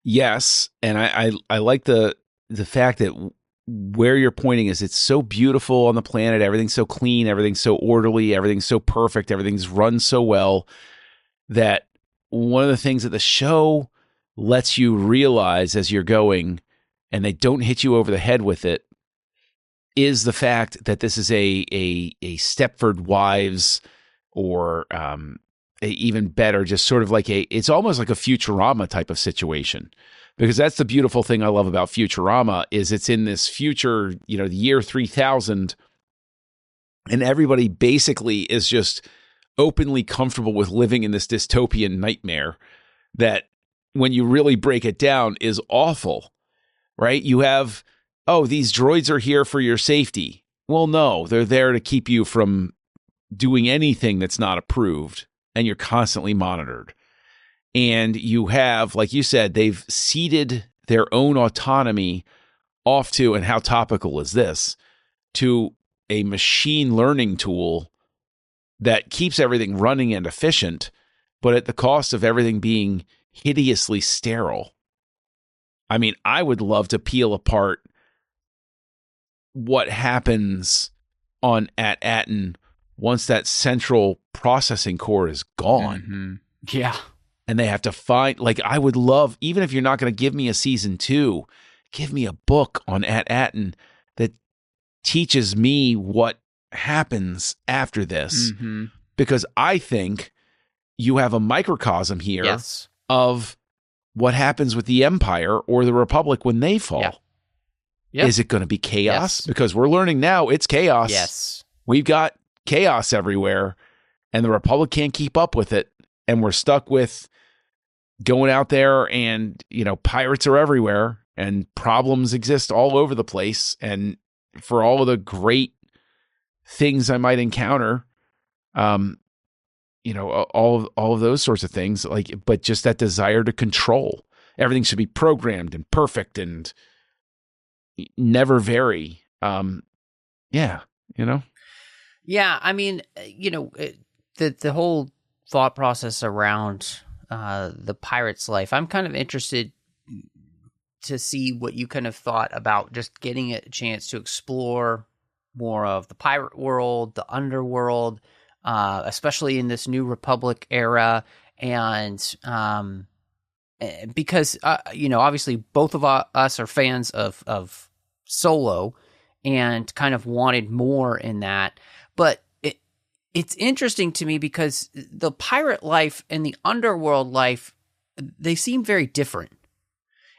Yes, and I like the fact that where you're pointing is it's so beautiful on the planet. Everything's so clean. Everything's so orderly. Everything's so perfect. Everything's run so well that one of the things that the show lets you realize as you're going, and they don't hit you over the head with it, is the fact that this is a Stepford Wives, or even better, just sort of like it's almost like a Futurama type of situation. Because that's the beautiful thing I love about Futurama is it's in this future, the year 3000, and everybody basically is just openly comfortable with living in this dystopian nightmare that, when you really break it down, is awful, right? You have, these droids are here for your safety. Well, no, they're there to keep you from doing anything that's not approved, and you're constantly monitored. And you have, like you said, they've ceded their own autonomy off to, and how topical is this, to a machine learning tool that keeps everything running and efficient, but at the cost of everything being hideously sterile. I mean, I would love to peel apart what happens at Atten once that central processing core is gone. Mm-hmm. Yeah. And they have to find, like, I would love, even if you're not going to give me a season 2, give me a book on Atten that teaches me what happens after this. Mm-hmm. Because I think you have a microcosm here Yes. of what happens with the Empire or the Republic when they fall. Yeah. Yep. Is it going to be chaos? Yes. Because we're learning now it's chaos. Yes. We've got chaos everywhere, and the Republic can't keep up with it. And we're stuck with going out there and, pirates are everywhere and problems exist all over the place. And for all of the great things I might encounter, all of those sorts of things, but just that desire to control. Everything should be programmed and perfect and never vary. Yeah. I mean, the whole thought process around the pirate's life, I'm kind of interested to see what you kind of thought about just getting a chance to explore more of the pirate world, the underworld, especially in this New Republic era. And because, obviously both of us are fans of Solo and kind of wanted more in that. But it's interesting to me because the pirate life and the underworld life, they seem very different.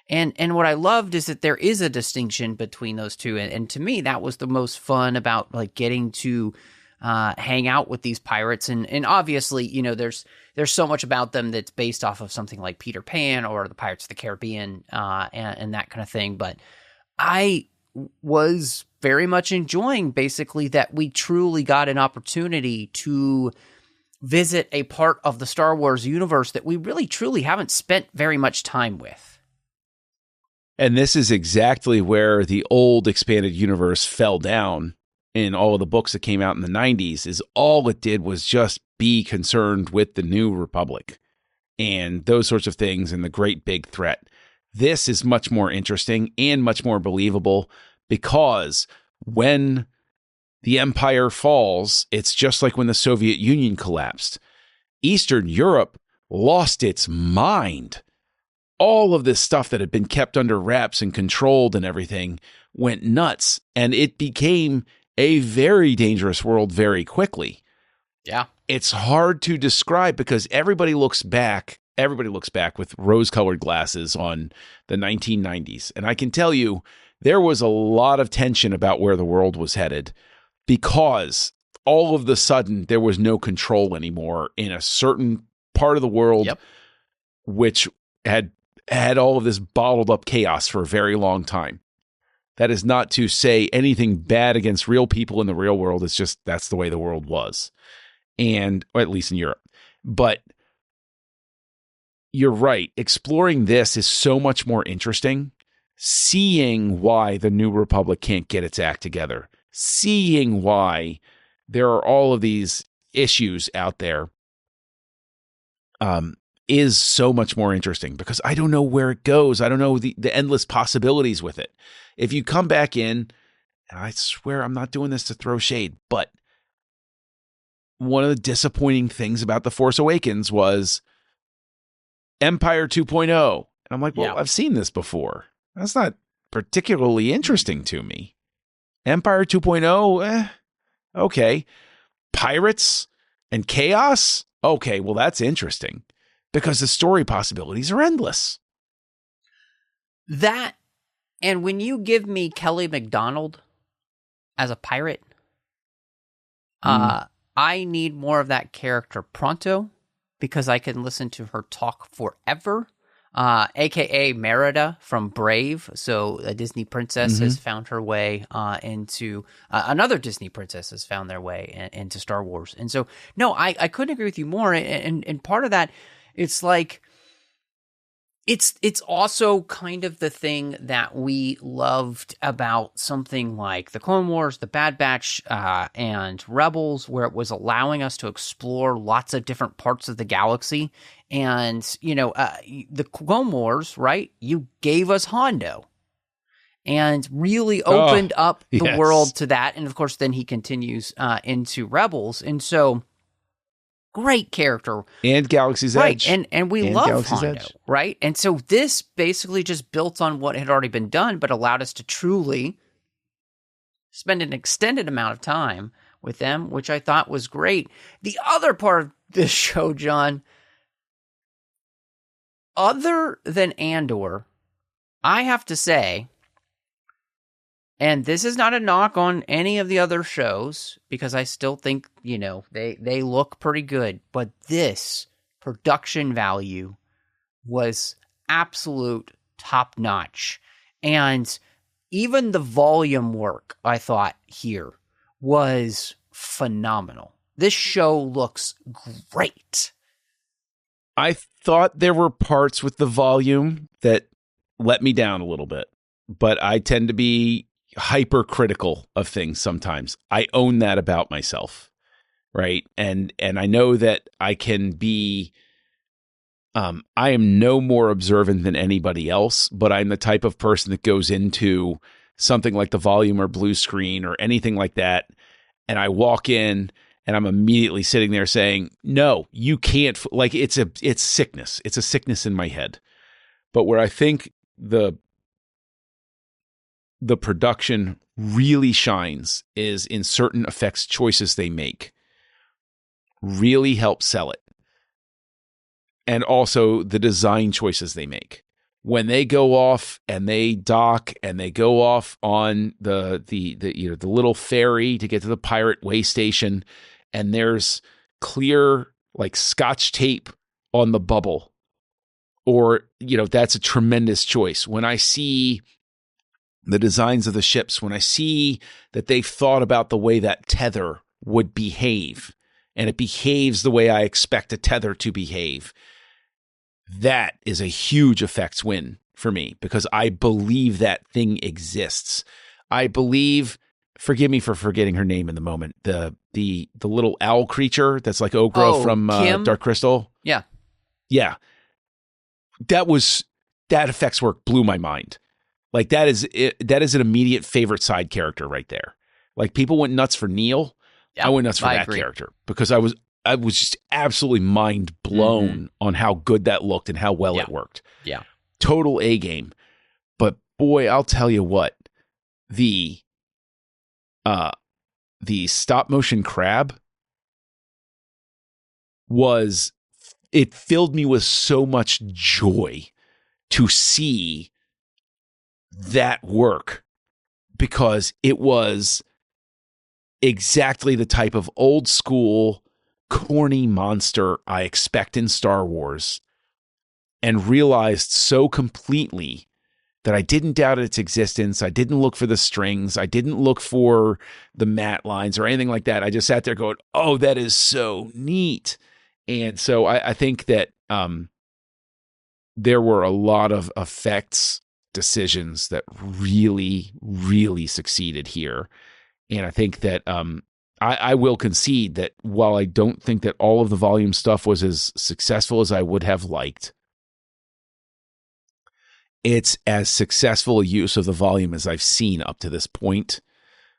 And what I loved is that there is a distinction between those two. And to me, that was the most fun about like getting to hang out with these pirates. And obviously, there's so much about them that's based off of something like Peter Pan or the Pirates of the Caribbean and that kind of thing. But I was very much enjoying basically that we truly got an opportunity to visit a part of the Star Wars universe that we really truly haven't spent very much time with. And this is exactly where the old expanded universe fell down in all of the books that came out in the 90s, is all it did was just be concerned with the New Republic and those sorts of things and the great big threat. This is much more interesting and much more believable because when the Empire falls, it's just like when the Soviet Union collapsed. Eastern Europe lost its mind. All of this stuff that had been kept under wraps and controlled and everything went nuts, and it became a very dangerous world very quickly. Yeah. It's hard to describe because everybody looks back with rose-colored glasses on the 1990s. And I can tell you, there was a lot of tension about where the world was headed because all of the sudden there was no control anymore in a certain part of the world, Yep. which had all of this bottled up chaos for a very long time. That is not to say anything bad against real people in the real world. It's just that's the way the world was. And or at least in Europe. But you're right. Exploring this is so much more interesting. Seeing why the New Republic can't get its act together. Seeing why there are all of these issues out there is so much more interesting because I don't know where it goes. I don't know the endless possibilities with it. If you come back in, and I swear I'm not doing this to throw shade, but one of the disappointing things about The Force Awakens was Empire 2.0. And I'm like, well, Yeah. I've seen this before. That's not particularly interesting to me. Empire 2.0, okay. Pirates and chaos? Okay, well, that's interesting because the story possibilities are endless. That, and when you give me Kelly MacDonald as a pirate, I need more of that character pronto because I can listen to her talk forever. AKA Merida from Brave. So a Disney princess has found her way into another Disney princess has found their way into Star Wars. And so, no, I couldn't agree with you more. And part of that, it's like It's also kind of the thing that we loved about something like the Clone Wars, the Bad Batch, and Rebels, where it was allowing us to explore lots of different parts of the galaxy. And, the Clone Wars, right? You gave us Hondo and really opened up the yes. world to that. And of course, then he continues into Rebels. And so, great character. And Galaxy's Edge. Right, and we love Hondo, right? And so this basically just built on what had already been done, but allowed us to truly spend an extended amount of time with them, which I thought was great. The other part of this show, John, other than Andor, I have to say, and this is not a knock on any of the other shows, because I still think, they look pretty good. But this production value was absolute top notch. And even the volume work, I thought, here was phenomenal. This show looks great. I thought there were parts with the volume that let me down a little bit, but I tend to be hypercritical of things sometimes. I own that about myself, right? And I know that I can be I am no more observant than anybody else, but I'm the type of person that goes into something like the volume or blue screen or anything like that, and I walk in and I'm immediately sitting there saying, no, you can't, like it's sickness. It's a sickness in my head. But where I think the production really shines is in certain effects choices they make. Really help sell it. And also the design choices they make. When they go off and they dock and they go off on the little ferry to get to the pirate way station, and there's clear like scotch tape on the bubble, or that's a tremendous choice. When I see the designs of the ships, when I see that they've thought about the way that tether would behave, and it behaves the way I expect a tether to behave, that is a huge effects win for me, because I believe that thing exists. I believe, forgive me for forgetting her name in the moment, the little owl creature that's like Okra from Dark Crystal. Yeah. Yeah. That effects work blew my mind. Like that is an immediate favorite side character right there. Like people went nuts for Neil. Yep, I went nuts for that character because I was just absolutely mind blown on how good that looked and how well it worked. Yeah. Total A game. But boy, I'll tell you what, the stop motion crab it filled me with so much joy to see that work, because it was exactly the type of old school corny monster I expect in Star Wars, and realized so completely that I didn't doubt its existence. I didn't look for the strings. I didn't look for the matte lines or anything like that. I just sat there going, oh, that is so neat. And so I think that there were a lot of effects decisions that really, really succeeded here. And I think that I will concede that while I don't think that all of the volume stuff was as successful as I would have liked, it's as successful a use of the volume as I've seen up to this point,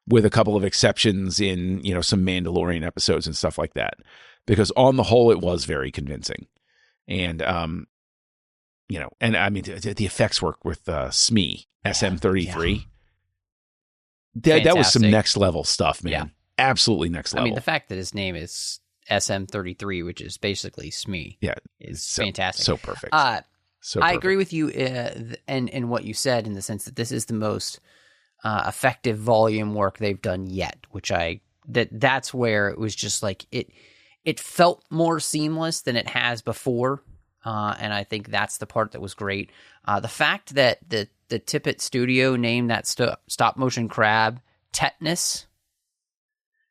with a couple of exceptions in, some Mandalorian episodes and stuff like that. Because on the whole, it was very convincing. And, and I mean, the effects work with Smee, SM33. Yeah. That was some next level stuff, man. Yeah. Absolutely next level. I mean, the fact that his name is SM33, which is basically Smee, is fantastic. So perfect. So I agree with you in what you said, in the sense that this is the most effective volume work they've done yet, which that's where it was just like it felt more seamless than it has before. And I think that's the part that was great. The fact that the Tippett studio named that stop motion crab Tetanus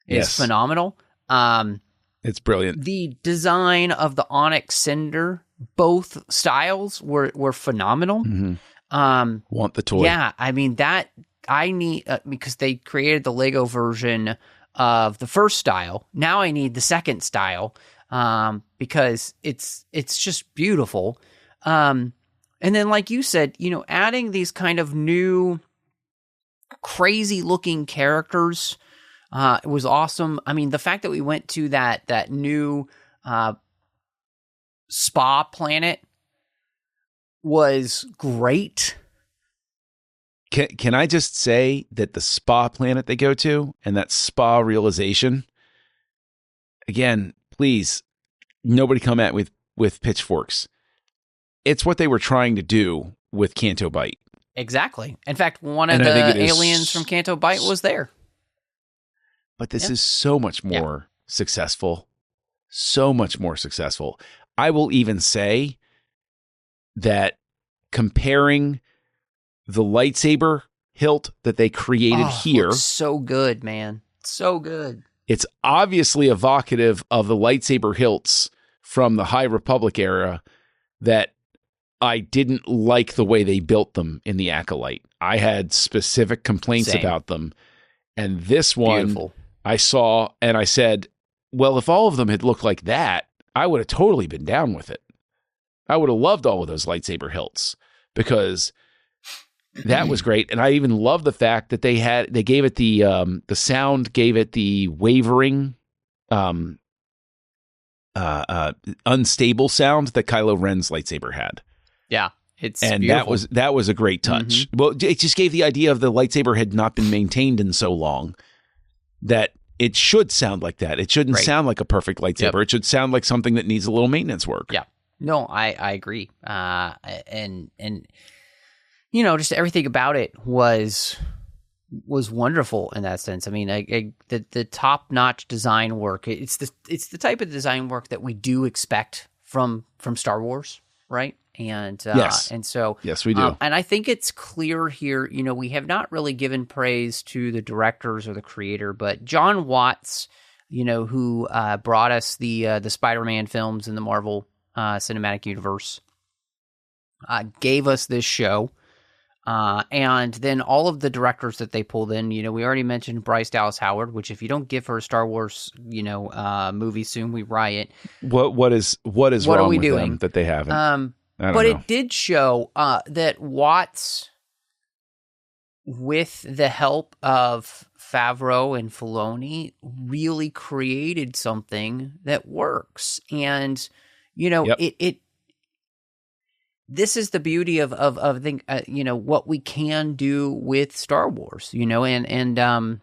is phenomenal. It's brilliant. The design of the Onyx Cinder, both styles were phenomenal. Want the toy. Yeah, I mean, that I need, because they created the Lego version of the first style. Now I need the second style, because it's just beautiful. And then, like you said, adding these kind of new crazy looking characters, it was awesome. I mean, the fact that we went to that new spa planet was great. Can I just say that the spa planet they go to and that spa realization, again, please, nobody come at with pitchforks. It's what they were trying to do with Canto Bight. Exactly. In fact, one of the aliens from Canto Bight was there. But this is so much more successful. So much more successful. I will even say that comparing the lightsaber hilt that they created here. Looks so good, man. So good. It's obviously evocative of the lightsaber hilts from the High Republic era that I didn't like the way they built them in the Acolyte. I had specific complaints about them. And this one, beautiful. I saw and I said, well, if all of them had looked like that, I would have totally been down with it. I would have loved all of those lightsaber hilts because that was great. And I even love the fact that they gave it the sound gave it the wavering, unstable sound that Kylo Ren's lightsaber had. Yeah. It's beautiful. that was a great touch. Well, it just gave the idea of the lightsaber had not been maintained in so long that it should sound like that. It shouldn't sound like a perfect lightsaber. It should sound like something that needs a little maintenance work. Yeah. No, I agree. And just everything about it was wonderful in that sense. I mean, the top-notch design work. It's the type of design work that we do expect from Star Wars, right? And yes. And so yes, we do. And I think it's clear here. We have not really given praise to the directors or the creator, but John Watts, who brought us the Spider-Man films in the Marvel Cinematic Universe, gave us this show. And then all of the directors that they pulled in, we already mentioned Bryce Dallas Howard, which if you don't give her a Star Wars, movie soon, we riot. What is wrong are we with doing them that they haven't? But know. It did show that Watts, with the help of Favreau and Filoni, really created something that works. And, this is the beauty of what we can do with Star Wars, and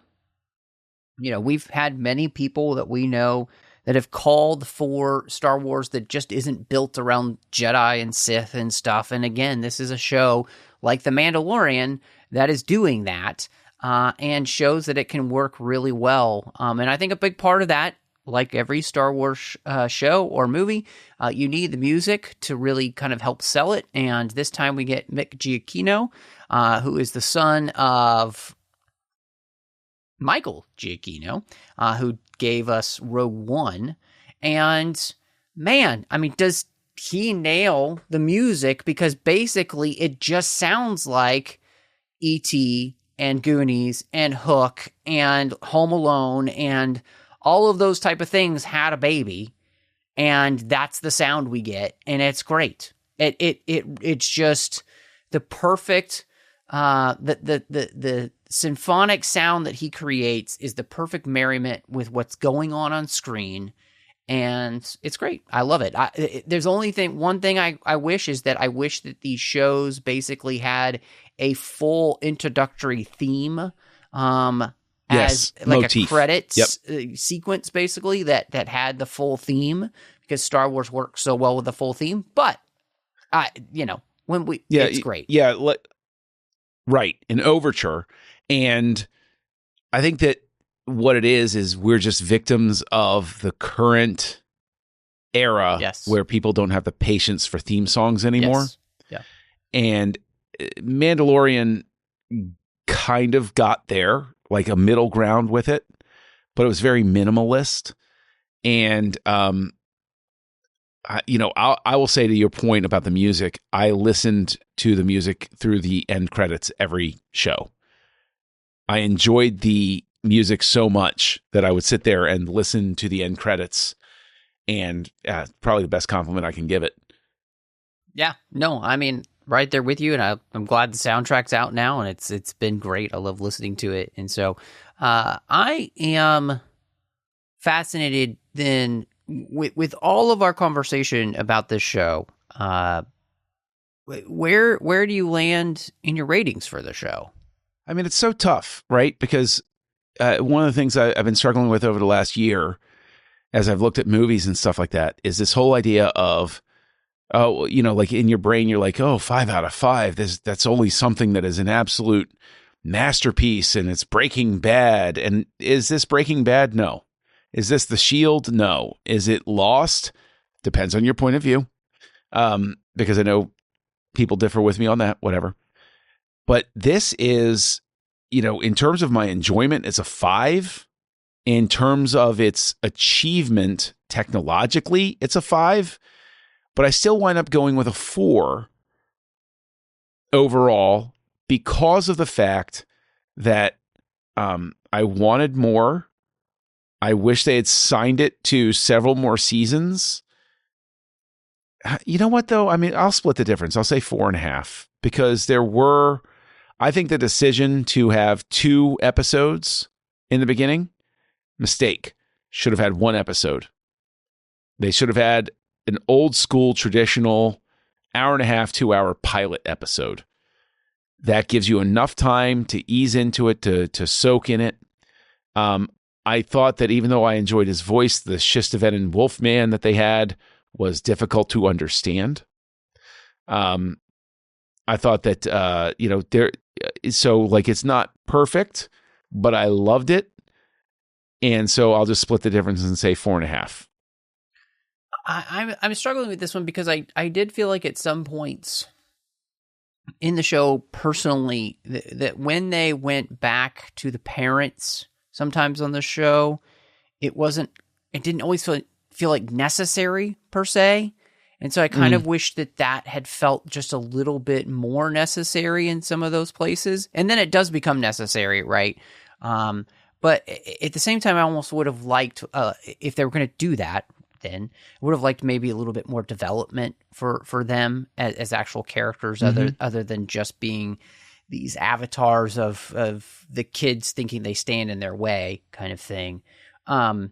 we've had many people that we know that have called for Star Wars that just isn't built around Jedi and Sith and stuff. And again, this is a show like The Mandalorian that is doing that, and shows that it can work really well. And I think a big part of that, like every Star Wars show or movie, you need the music to really kind of help sell it. And this time we get Mick Giacchino, who is the son of Michael Giacchino, who gave us Rogue One. And man, I mean, does he nail the music? Because basically it just sounds like E.T. and Goonies and Hook and Home Alone and all of those type of things had a baby, and that's the sound we get, and it's great. It's just the perfect the symphonic sound that he creates is the perfect merriment with what's going on screen, and it's great. I love it. There's only one thing I wish is that I wish that these shows basically had a full introductory theme. As like motif. A credits sequence, basically, that had the full theme, because Star Wars works so well with the full theme. But, it's great. Yeah, right, an overture. And I think that what it is we're just victims of the current era where people don't have the patience for theme songs anymore. Yes. Yeah. And Mandalorian kind of got there, like a middle ground with it, but it was very minimalist. And I will say to your point about the music, I listened to the music through the end credits every show. I enjoyed the music so much that I would sit there and listen to the end credits, and probably the best compliment I can give it. Yeah, no, I mean, right there with you, and I'm glad the soundtrack's out now, and it's been great. I love listening to it, and so I am fascinated then with all of our conversation about this show. Where do you land in your ratings for the show? I mean, it's so tough, right? Because one of the things I've been struggling with over the last year, as I've looked at movies and stuff like that, is this whole idea of, like in your brain, you're like, 5 out of 5. That's only something that is an absolute masterpiece, and it's Breaking Bad. And is this Breaking Bad? No. Is this The Shield? No. Is it Lost? Depends on your point of view, because I know people differ with me on that, whatever. But this is, in terms of my enjoyment, it's a 5. In terms of its achievement technologically, it's a 5. But I still wind up going with a 4 overall because of the fact that I wanted more. I wish they had signed it to several more seasons. You know what, though? I mean, I'll split the difference. I'll say 4.5 because I think the decision to have 2 episodes in the beginning, mistake. Should have had 1 episode. They should have had an old school, traditional 1.5, 2-hour pilot episode. That gives you enough time to ease into it, to soak in it. I thought that even though I enjoyed his voice, the Shistavenin Wolfman that they had was difficult to understand. I thought that, it's not perfect, but I loved it. And so I'll just split the difference and say 4.5. I'm struggling with this one because I did feel like at some points in the show personally that when they went back to the parents sometimes on the show, it didn't always feel like necessary per se. And so I kind of wish that had felt just a little bit more necessary in some of those places. And then it does become necessary, right? But at the same time, I almost would have liked, if they were going to do that, then I would have liked maybe a little bit more development for them as actual characters, other than just being these avatars of the kids thinking they stand in their way kind of thing. And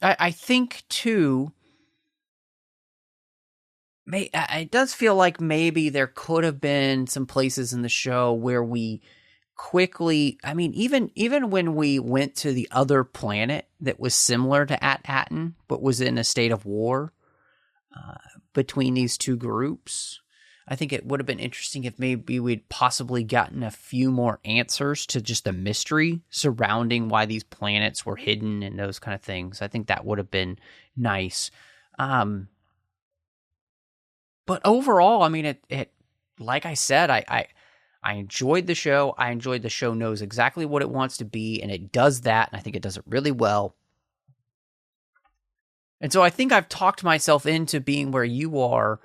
I think too, it does feel like maybe there could have been some places in the show where we quickly, I mean, even when we went to the other planet that was similar to At-Atten, but was in a state of war between these two groups, I think it would have been interesting if maybe we'd possibly gotten a few more answers to just the mystery surrounding why these planets were hidden and those kind of things. I think that would have been nice. But overall, I mean, it like I said, I enjoyed the show. I enjoyed the show knows exactly what it wants to be, and it does that, and I think it does it really well. And so I think I've talked myself into being where you are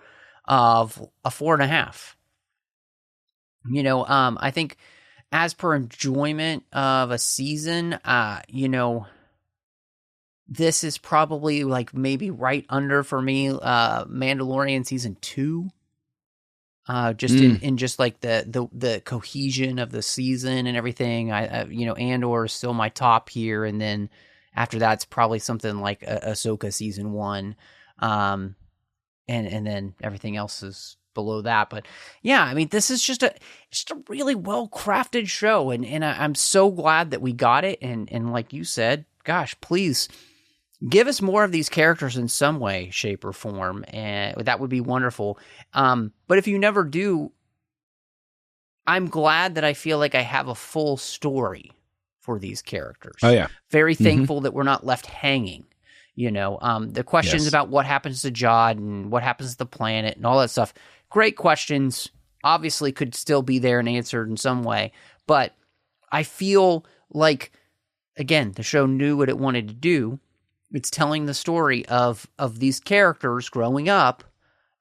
of a 4.5. I think as per enjoyment of a season, this is probably like maybe right under for me, Mandalorian season 2. In just like the cohesion of the season and everything. Andor is still my top here, and then after that, it's probably something like Ahsoka season 1, and then everything else is below that. But yeah, I mean, this is just a really well crafted show, and I'm so glad that we got it. And like you said, gosh, please give us more of these characters in some way, shape, or form, and that would be wonderful. But if you never do, I'm glad that I feel like I have a full story for these characters. Oh, yeah. Very thankful that we're not left hanging. The questions about what happens to Jod and what happens to the planet and all that stuff. Great questions. Obviously could still be there and answered in some way. But I feel like again, the show knew what it wanted to do. It's telling the story of these characters growing up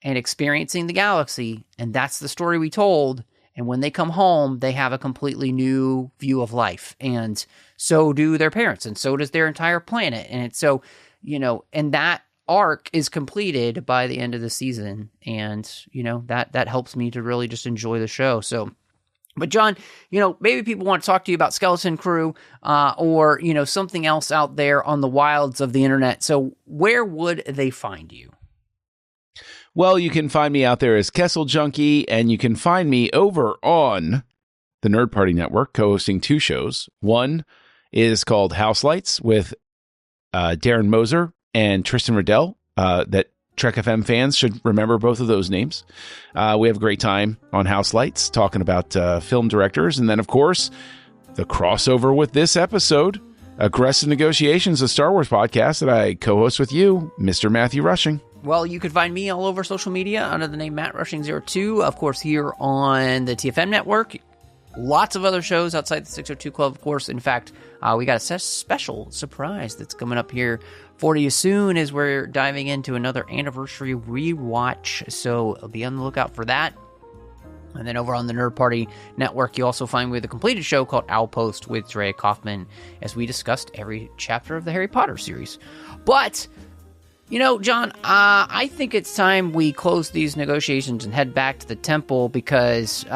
and experiencing the galaxy, and that's the story we told. And when they come home, they have a completely new view of life, and so do their parents, and so does their entire planet. And it's so, and that arc is completed by the end of the season, and that helps me to really just enjoy the show. So, but John, maybe people want to talk to you about Skeleton Crew, or something else out there on the wilds of the internet. So where would they find you? Well, you can find me out there as Kessel Junkie, and you can find me over on the Nerd Party Network, co-hosting 2 shows. One is called House Lights with Darren Moser and Tristan Riddell. That Trek FM fans should remember both of those names. We have a great time on House Lights talking about film directors. And then, of course, the crossover with this episode, Aggressive Negotiations, a Star Wars podcast that I co-host with you, Mr. Matthew Rushing. Well, you can find me all over social media under the name Matt Rushing02, of course, here on the TFM network. Lots of other shows outside the 602 Club, of course. In fact, we got a special surprise that's coming up here for you soon as we're diving into another anniversary rewatch. So be on the lookout for that. And then over on the Nerd Party Network, you also find me with a completed show called Outpost with Drea Kaufman, as we discussed every chapter of the Harry Potter series. But John, I think it's time we close these negotiations and head back to the temple because, it's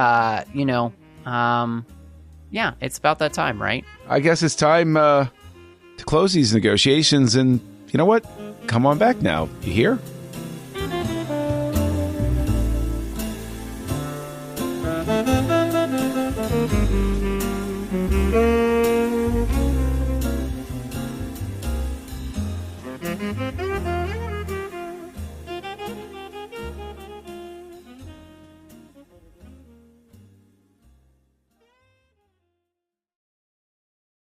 about that time, right? I guess it's time to close these negotiations, and you know what? Come on back now. You hear?